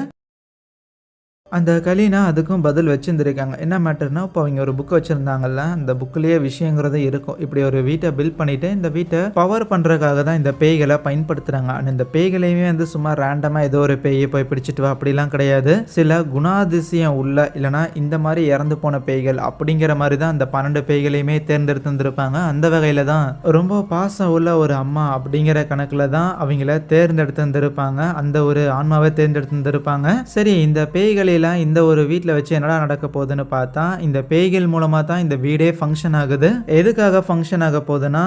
அந்த கலீனா அதுக்கும் பதில் வச்சிருந்துருக்காங்க. என்ன மேட்டர்னா, இப்போ அவங்க ஒரு புக் வச்சிருந்தாங்கல்ல, அந்த புக்லேயே விஷயங்கிறது இருக்கும். இப்படி ஒரு வீட்டை பில்ட் பண்ணிட்டு இந்த வீட்டை பவர் பண்ணுறதுக்காக தான் இந்த பேய்களை பயன்படுத்துகிறாங்க. ஆனால் இந்த பேய்களையுமே வந்து சும்மா ரேண்டமாக ஏதோ ஒரு பேயை போய் பிடிச்சிட்டு வா அப்படிலாம் கிடையாது. சில குணாதிசயம் உள்ள இல்லைனா இந்த மாதிரி இறந்து போன பேய்கள் அப்படிங்கிற மாதிரி தான் அந்த 12 பேய்களையுமே தேர்ந்தெடுத்துருப்பாங்க. அந்த வகையில் தான் ரொம்ப பாசம் உள்ள ஒரு அம்மா அப்படிங்கிற கணக்கில் தான் அவங்கள தேர்ந்தெடுத்துருப்பாங்க. அந்த ஒரு ஆன்மாவை தேர்ந்தெடுத்துருப்பாங்க. சரி, இந்த பேய்களை இந்த ஒரு வீட்டில் வச்சு என்னடா நடக்க போகுதுன்னு பார்த்தா, இந்த பேய்கள் மூலமா தான் இந்த வீடே ஃபங்க்ஷன் ஆகுது. எதுக்காக ஃபங்க்ஷன் ஆக போகுதுன்னா,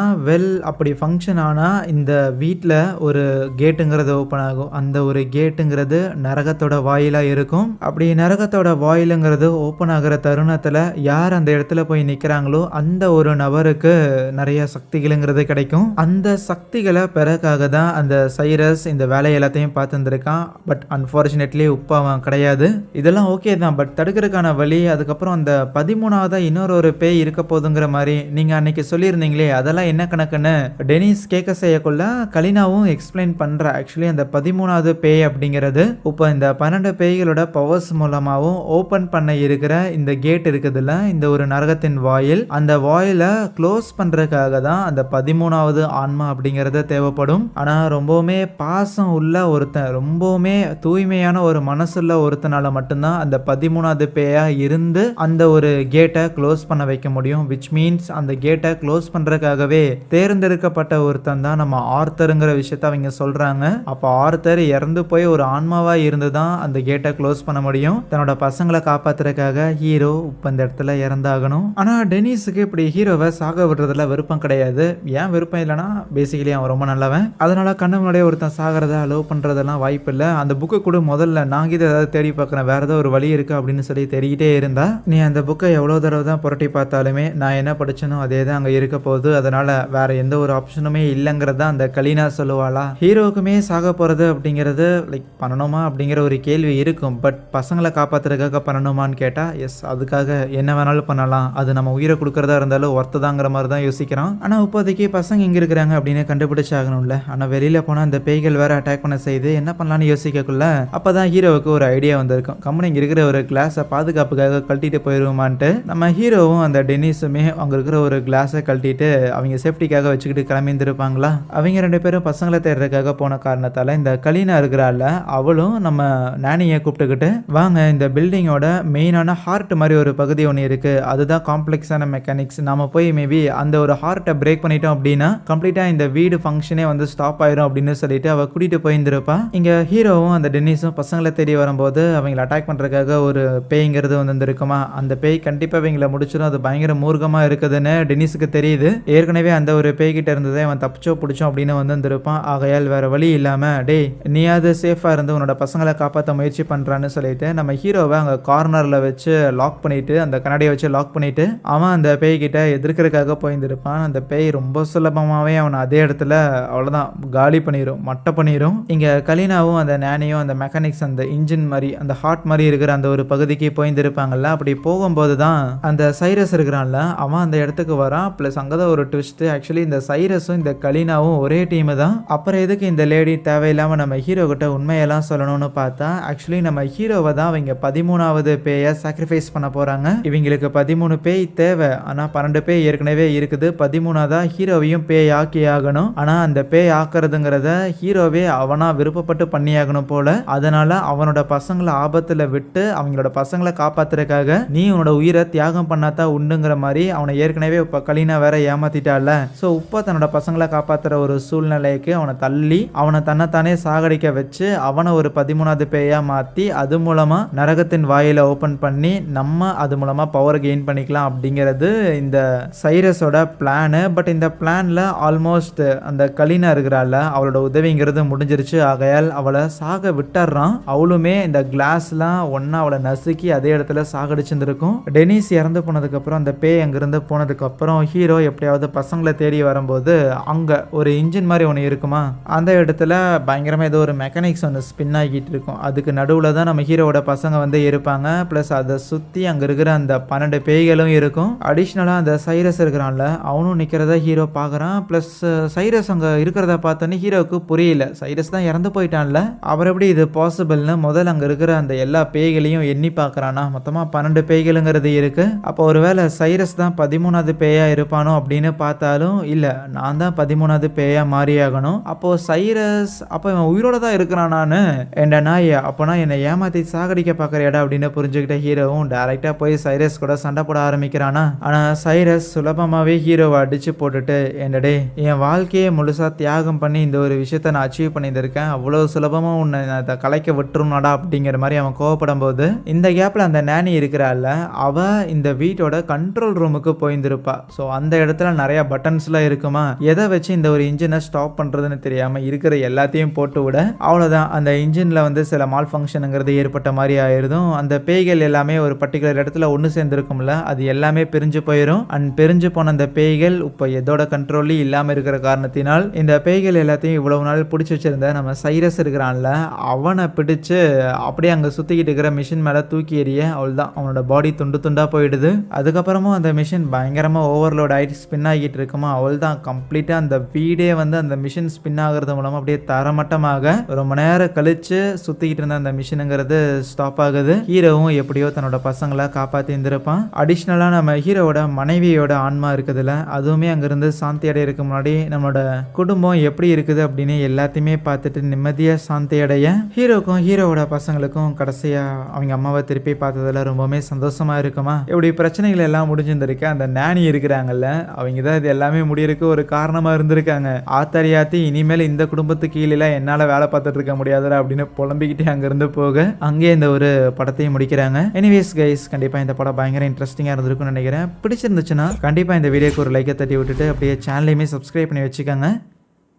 அப்படி ஃபங்க்ஷன் ஆனா இந்த வீட்டில் ஒரு கேட்டுங்கிறது ஓப்பன் ஆகும். அந்த ஒரு கேட்டுங்கிறது நரகத்தோட வாயிலா இருக்கும். அப்படி நரகத்தோட வாயிலுங்கிறது ஓப்பன் ஆகிற தருணத்தில் யார் அந்த இடத்துல போய் நிற்கிறாங்களோ அந்த ஒரு நபருக்கு நிறைய சக்திகளுங்கிறது கிடைக்கும். அந்த சக்திகளை பெறக்காக தான் அந்த சைரஸ் இந்த வேலை எல்லாத்தையும் பார்த்துருக்கான். பட் அன்ஃபார்ச்சுனேட்லி உப்பாவன் கிடையாது. இதெல்லாம் ஓகே தான், பட் தடுக்கிறதுக்கான வழி, அதுக்கப்புறம் அந்த 13ஆவதா இன்னொரு பேய் இருக்க போதுங்கிற மாதிரி நீங்கள் அன்னைக்கு சொல்லியிருந்தீங்களே, அதெல்லாம் என்ன கணக்குன்னு டெனிஸ் கேட்க செய்யக்குள்ள கலினாவும் எக்ஸ்பிளைன் பண்ணுற. ஆக்சுவலி அந்த 13ஆவது பேய் அப்படிங்கிறது இப்போ இந்த 12 பேய்களோட பவர்ஸ் மூலமாகவும் ஓப்பன் பண்ண இருக்கிற இந்த கேட் இருக்குதுல்ல, இந்த ஒரு நரகத்தின் வாயில், அந்த வாயிலை க்ளோஸ் பண்ணுறதுக்காக தான் அந்த 13ஆவது ஆன்மா அப்படிங்கிறது தேவைப்படும். ஆனால் ரொம்பவுமே பாசம் உள்ள ஒருத்தன், ரொம்பவுமே தூய்மையான ஒரு மனசுள்ள ஒருத்தனால மட்டும்தான் அந்த 13ஆவது பேயா இருந்து அந்த ஒரு கேட்டை க்ளோஸ் பண்ண வைக்க முடியும். விச் மீன்ஸ் அந்த கேட்டை க்ளோஸ் பண்றதுக்காகவே தேர்ந்தெடுக்கப்பட்ட ஒருத்தன் தான் நம்ம ஆர்த்தருங்கிற விஷயத்த அவங்க சொல்றாங்க. அப்போ ஆர்த்தர் இறந்து போய் ஒரு ஆன்மாவா இருந்து தான் அந்த கேட்டை க்ளோஸ் பண்ண முடியும். தன்னோட பசங்களை காப்பாத்துறதுக்காக ஹீரோ இப்போ இந்த இடத்துல இறந்தாகணும். ஆனா டெனிஸுக்கு இப்படி ஹீரோவை சாக விடுறதுல விருப்பம் கிடையாது. ஏன் விருப்பம் இல்லைன்னா, பேசிக்கலி அவன் ரொம்ப நல்லவன். அதனால கண்ணு முன்னாடியே ஒருத்தன் சாகிறத அலோவ் பண்றதெல்லாம் வாய்ப்பு இல்லை. அந்த புக்கை கூட முதல்ல நாங்க இதை ஏதாவது தேடி பார்க்குறேன், வேற ஏதோ ஒரு வழி இருக்கு அப்படின்னு சொல்லி தேடிக்கிட்டே இருந்தா, நீ அந்த புக்கை எவ்வளோ தடவை தான் புரட்டி பார்த்தாலுமே நான் என்ன படிச்சனோ அதே தான் அங்கே இருக்க போகுது, அதனால வேற எந்த ஒரு ஆப்ஷனுமே இல்லைங்கிறதா அந்த கலீனா சொல்லுவாளா. ஹீரோவுக்குமே சாக போறது அப்படிங்கிறது லைக் பண்ணணுமா அப்படிங்கிற ஒரு கேள்வி இருக்கும். பட் பசங்களை காப்பாத்துறதுக்காக பண்ணணுமான்னு கேட்டா எஸ், அதுக்காக என்ன வேணாலும் பண்ணலாம், அது நம்ம உயிரை கொடுக்கறதா இருந்தாலும் ஒர்த்துதாங்கிற மாதிரி தான் யோசிக்கிறான். ஆனா இப்போதைக்கு பசங்க எங்க இருக்கிறாங்க அப்படின்னு கண்டுபிடிச்சாகணும்ல. ஆனா வெளியில போனா அந்த பேய்கள் வேற அட்டாக் பண்ண செய்து என்ன பண்ணலான்னு யோசிக்கக்குள்ள அப்பதான் ஹீரோவுக்கு ஒரு ஐடியா வந்திருக்கும். கம்பெனி இங்க இருக்கிற ஒரு கிளாஸை பாதுகாப்புக்காக கழட்டிட்டு போயிருவோமான்ட்டு நம்ம ஹீரோவும் அந்த டெனிஸுமே அங்க இருக்கிற ஒரு கிளாஸை கழட்டிட்டு அவங்க சேஃப்டிக்காக வச்சுக்கிட்டு கிளம்பியிருந்திருப்பாங்களா. அவங்க 2 பேரும் பசங்களை தேடுறதுக்காக போன காரணத்தால இந்த கலீனா இருக்கிறாள், அவளும் நம்ம நானியை கூப்பிட்டுக்கிட்டு வாங்க, இந்த பில்டிங்கோட மெயினான ஹார்ட் மாதிரி ஒரு பகுதி ஒன்று இருக்கு, அதுதான் காம்ப்ளெக்ஸான மெக்கானிக்ஸ், நாம போய் மேபி அந்த ஒரு ஹார்ட்டை பிரேக் பண்ணிட்டோம் அப்படின்னா கம்ப்ளீட்டா இந்த வீடு ஃபங்க்ஷனே வந்து ஸ்டாப் ஆயிரும் அப்படின்னு சொல்லிட்டு அவ கூட்டிட்டு போயிருந்திருப்பா. இங்க ஹீரோவும் அந்த டெனிஸும் பசங்களை தேடி வரும்போது அவங்களை அட்டாக் பண்றதுக்காக ஒரு பேய்ங்கிறது வந்துருக்குமா. அந்த பேய் கண்டிப்பா இவங்களை முடிச்சிடும், அது பயங்கர மூர்க்கமா இருக்குதுன்னு டெனிஸுக்கு தெரியுது. ஏற்கனவே அந்த ஒரு பேய்கிட்ட இருந்ததை அவன் தப்பிச்சோ பிடிச்சோம் அப்படின்னு வந்துருப்பான். ஆகையால் வேற வழி இல்லாம டேய் நீயாவது சேஃபா இருந்து உன்னோட பசங்களை காப்பாற்ற முயற்சி பண்றான்னு சொல்லிட்டு நம்ம ஹீரோவை அங்க கார்னர்ல வச்சு லாக் பண்ணிட்டு, அந்த கண்ணாடியை வச்சு லாக் பண்ணிட்டு அவன் அந்த பேய்கிட்ட எதிர்க்கிறதுக்காக போயிருந்திருப்பான். அந்த பேய் ரொம்ப சுலபமாவே அவனை அதே இடத்துல அவ்வளவுதான் காலி பண்ணிரும், மட்டை பண்ணிரும். இங்க கலீனாவும் அந்த நானியும் அந்த மெக்கானிக்ஸ் அந்த இன்ஜின் மாதிரி அந்த ஹார்ட் மாதிரி இருக்கிற அந்த ஒரு பகுதிக்கு போயிருந்திருப்பாங்கல்ல. அப்படி போகும்போது தான் அந்த சைரஸ் இருக்கிறான்ல, அவன் அந்த இடத்துக்கு வரான். பிளஸ் அங்கதான் ஒரு ட்விஸ்ட், ஆக்சுவலி இந்த சைரஸும் இந்த கலீனாவும் ஒரே டீம் தான். அப்புறம் எதுக்கு இந்த லேடி தேவையில்லாம நம்ம ஹீரோ கிட்ட உண்மையெல்லாம் சொல்லணும்னு பார்த்தா, ஆக்சுவலி நம்ம ஹீரோவை தான் அவங்க 13ஆவது பேயை சாக்ரிஃபைஸ் பண்ண போறாங்க. இவங்களுக்கு 13 பேய் தேவை, ஆனா 12 பேய் ஏற்கனவே இருக்குது. 13ஆவதா ஹீரோவையும் பேய் ஆக்கி ஆகணும். ஆனா அந்த பேய் ஆக்குறதுங்கிறத ஹீரோவே அவனா விருப்பப்பட்டு பண்ணியாகணும் போல. அதனால அவனோட பசங்களை ஆபத்துல ஆபத்துல விட்டு அவங்களோட பசங்களை காப்பாத்துறதுக்காக நீ உன்னோட உயிரை தியாகம் பண்ணாதான் உண்டுங்கிற மாதிரி அவனை ஏற்கனவே இப்ப கலீனா வேற ஏமாத்திட்டால. சோ இப்ப தன்னோட பசங்களை காப்பாத்துற ஒரு சூழ்நிலைக்கு அவனை தள்ளி அவனை தன்னைத்தானே சாகடிக்க வச்சு அவனை ஒரு 13வது பேயா மாத்தி அது மூலமா நரகத்தின் வாயில ஓபன் பண்ணி நம்ம அது மூலமா பவர் கெயின் பண்ணிக்கலாம் அப்படிங்கிறது இந்த சைரஸோட பிளான். பட் இந்த பிளான்ல ஆல்மோஸ்ட் அந்த கலீனா இருக்கிறாள் அவளோட உதவிங்கிறது முடிஞ்சிருச்சு. ஆகையால் அவளை சாக விட்டுறான். அவளுமே இந்த கிளாஸ்லாம் ஒன்னா அவளை நசுக்கி அதே இடத்துல சாகடிச்சிருந்திருக்கும். டெனிஸ் இறந்து போனதுக்கு அப்புறம் அந்த பேய் அங்கிருந்து போனதுக்கு அப்புறம் ஹீரோ எப்படியாவது பசங்களை தேடி வரும்போது அங்க ஒரு இன்ஜின் மாதிரி ஒன்று இருக்குமா, அந்த இடத்துல பயங்கரமா ஏதோ ஒரு மெக்கானிக்ஸ் ஒன்று ஸ்பின் ஆகிட்டு இருக்கும். அதுக்கு நடுவில் தான் நம்ம ஹீரோவோட பசங்க வந்து இருப்பாங்க. ப்ளஸ் அதை சுற்றி அங்கே இருக்கிற அந்த 12 பேய்களும் இருக்கும். அடிஷ்னலாக அந்த சைரஸ் இருக்கிறான்ல அவனும் நிற்கிறத ஹீரோ பார்க்குறான். ப்ளஸ் சைரஸ் அங்கே இருக்கிறத பார்த்தோன்னே ஹீரோவுக்கு புரியல, சைரஸ் தான் இறந்து போயிட்டான்ல, அவர் எப்படி இது பாசிபிள்னு முதல்ல அங்கே இருக்கிற அந்த எல்லா பேய்களையும் எண்ணி பார்க்குறானா. மொத்தமாக 12 பேய்களுங்கிறது இருக்கு. அப்போ ஒருவேளை சைரஸ் தான் 13வது பேயா இருப்பானோ அப்படின்னு பார்த்தாலும் இல்லை, நான் தான் 13வது பேயா மாறியாகணும். அப்போ சைரஸ் அப்போ இவன் உயிரோட தான் இருக்கிறான் நான் என்ற நாய், அப்போனா என்னை ஏமாத்தி சாகடிக்க பார்க்குறியாடா அப்படின்னு புரிஞ்சுக்கிட்ட ஹீரோவும் டைரக்டா போய் சைரஸ் கூட சண்டை போட ஆரம்பிக்கிறானா. ஆனா சைரஸ் சுலபமாவே ஹீரோவை அடிச்சு போட்டுட்டு, என்னடே என் வாழ்க்கையை முழுசா தியாகம் பண்ணி இந்த ஒரு விஷயத்த நான் அச்சீவ் பண்ணியிருக்கேன், அவ்வளவு சுலபமா உன்னை அதை கலைக்க விட்டுருனாடா அப்படிங்கிற மாதிரி அவன் கோவப்படும் போது இந்த கேப்ல அந்த நானி இருக்கிறாள் அவ இந்த வீட்டோட கண்ட்ரோல் ரூமுக்கு போயிருந்திருப்பா. ஸோ அந்த இடத்துல நிறைய பட்டன்ஸ்லாம் இருக்குமா, எதை வச்சு இந்த ஒரு இன்ஜினை ஸ்டாப் பண்றதுன்னு தெரியாம இருக்கிற எல்லாத்தையும் போட்டு விட அவ்வளோதான் அந்த இன்ஜின்ல வந்து சில மால் ஃபங்க்ஷனுங்கிறது ஏற்பட்ட மாதிரி ஆயிருதும். அந்த பேய்கள் எல்லாமே ஒரு பர்டிகுலர் இடத்துல ஒன்று சேர்ந்துருக்கும்ல, அது எல்லாமே பிரிஞ்சு போயிடும். அண்ட் பிரிஞ்சு போன அந்த பேய்கள் இப்போ எதோட கண்ட்ரோல்லையும் இல்லாமல் இருக்கிற காரணத்தினால் இந்த பேய்கள் எல்லாத்தையும் இவ்வளவு நாள் பிடிச்சி வச்சிருந்த நம்ம சைரஸ் இருக்கிறான்ல அவனை பிடிச்சு அப்படியே அங்கே சுற்றிக்கிட்டு இருக்கிற மிஷின் மேலே தூக்கி எறிய அவள் தான் அவனோட பாடி துண்டு துண்டாக போயிடுது. அதுக்கப்புறமும் அந்த மிஷின் பயங்கரமாக ஓவர்லோட் ஆகிட்டு ஸ்பின் ஆகிட்டு இருக்குமா, அவள் தான் கம்ப்ளீட்டாக அந்த வீடே வந்து அந்த மிஷின் ஸ்பின் ஆகிறது மூலமாக அப்படியே தரமட்டமாக ரொம்ப நேரம் கழிச்சு சுத்திக்கிட்டு இருந்த அந்த மிஷினுங்கிறது ஸ்டாப் ஆகுது. ஹீரோவும் எப்படியோ தன்னோட பசங்களை காப்பாத்தி இருந்திருப்பான். அடிஷ்னலா நம்ம ஹீரோவோட மனைவியோட ஆன்மா இருக்குதுல, அதுவுமே அங்கிருந்து சாந்தி அடையிறதுக்கு முன்னாடி நம்மளோட குடும்பம் எப்படி இருக்குது அப்படின்னு எல்லாத்தையுமே பார்த்துட்டு நிம்மதியா சாந்தி அடைய ஹீரோக்கும் ஹீரோவோட பசங்களுக்கும் கடைசியா அவங்க அம்மாவை திருப்பி பார்த்ததுல ரொம்பவுமே சந்தோஷமா இருக்குமா. இப்படி பிரச்சனைகள் எல்லாம் முடிஞ்சிருந்திருக்கு. அந்த நானி இருக்கிறாங்கல்ல அவங்க தான் இது எல்லாமே முடியறதுக்கு ஒரு காரணமா இருந்திருக்காங்க. ஆத்தாரியாத்தி இனிமேல் இந்த குடும்பத்துக்கு கீழே என்னால வேலை பார்த்துட்டு இருக்க முடியாதுடா அப்படின்னு புலம்பிக்கிட்டே அங்கிருந்து போக அங்கே இந்த ஒரு படத்தையும் முடிக்கிறாங்க. எனிவேஸ் கைஸ், கண்டிப்பா இந்த படம் பயங்கர இன்ட்ரெஸ்டிங்கா இருந்திருக்கும்னு நினைக்கிறேன். பிடிச்சிருந்துச்சுன்னா கண்டிப்பா இந்த வீடியோக்கு ஒரு லைக்கை தட்டி விட்டுட்டு அப்படியே சேனலையுமே சப்ஸ்கிரைப் பண்ணி வச்சுக்கோங்க.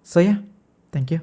So yeah, thank you.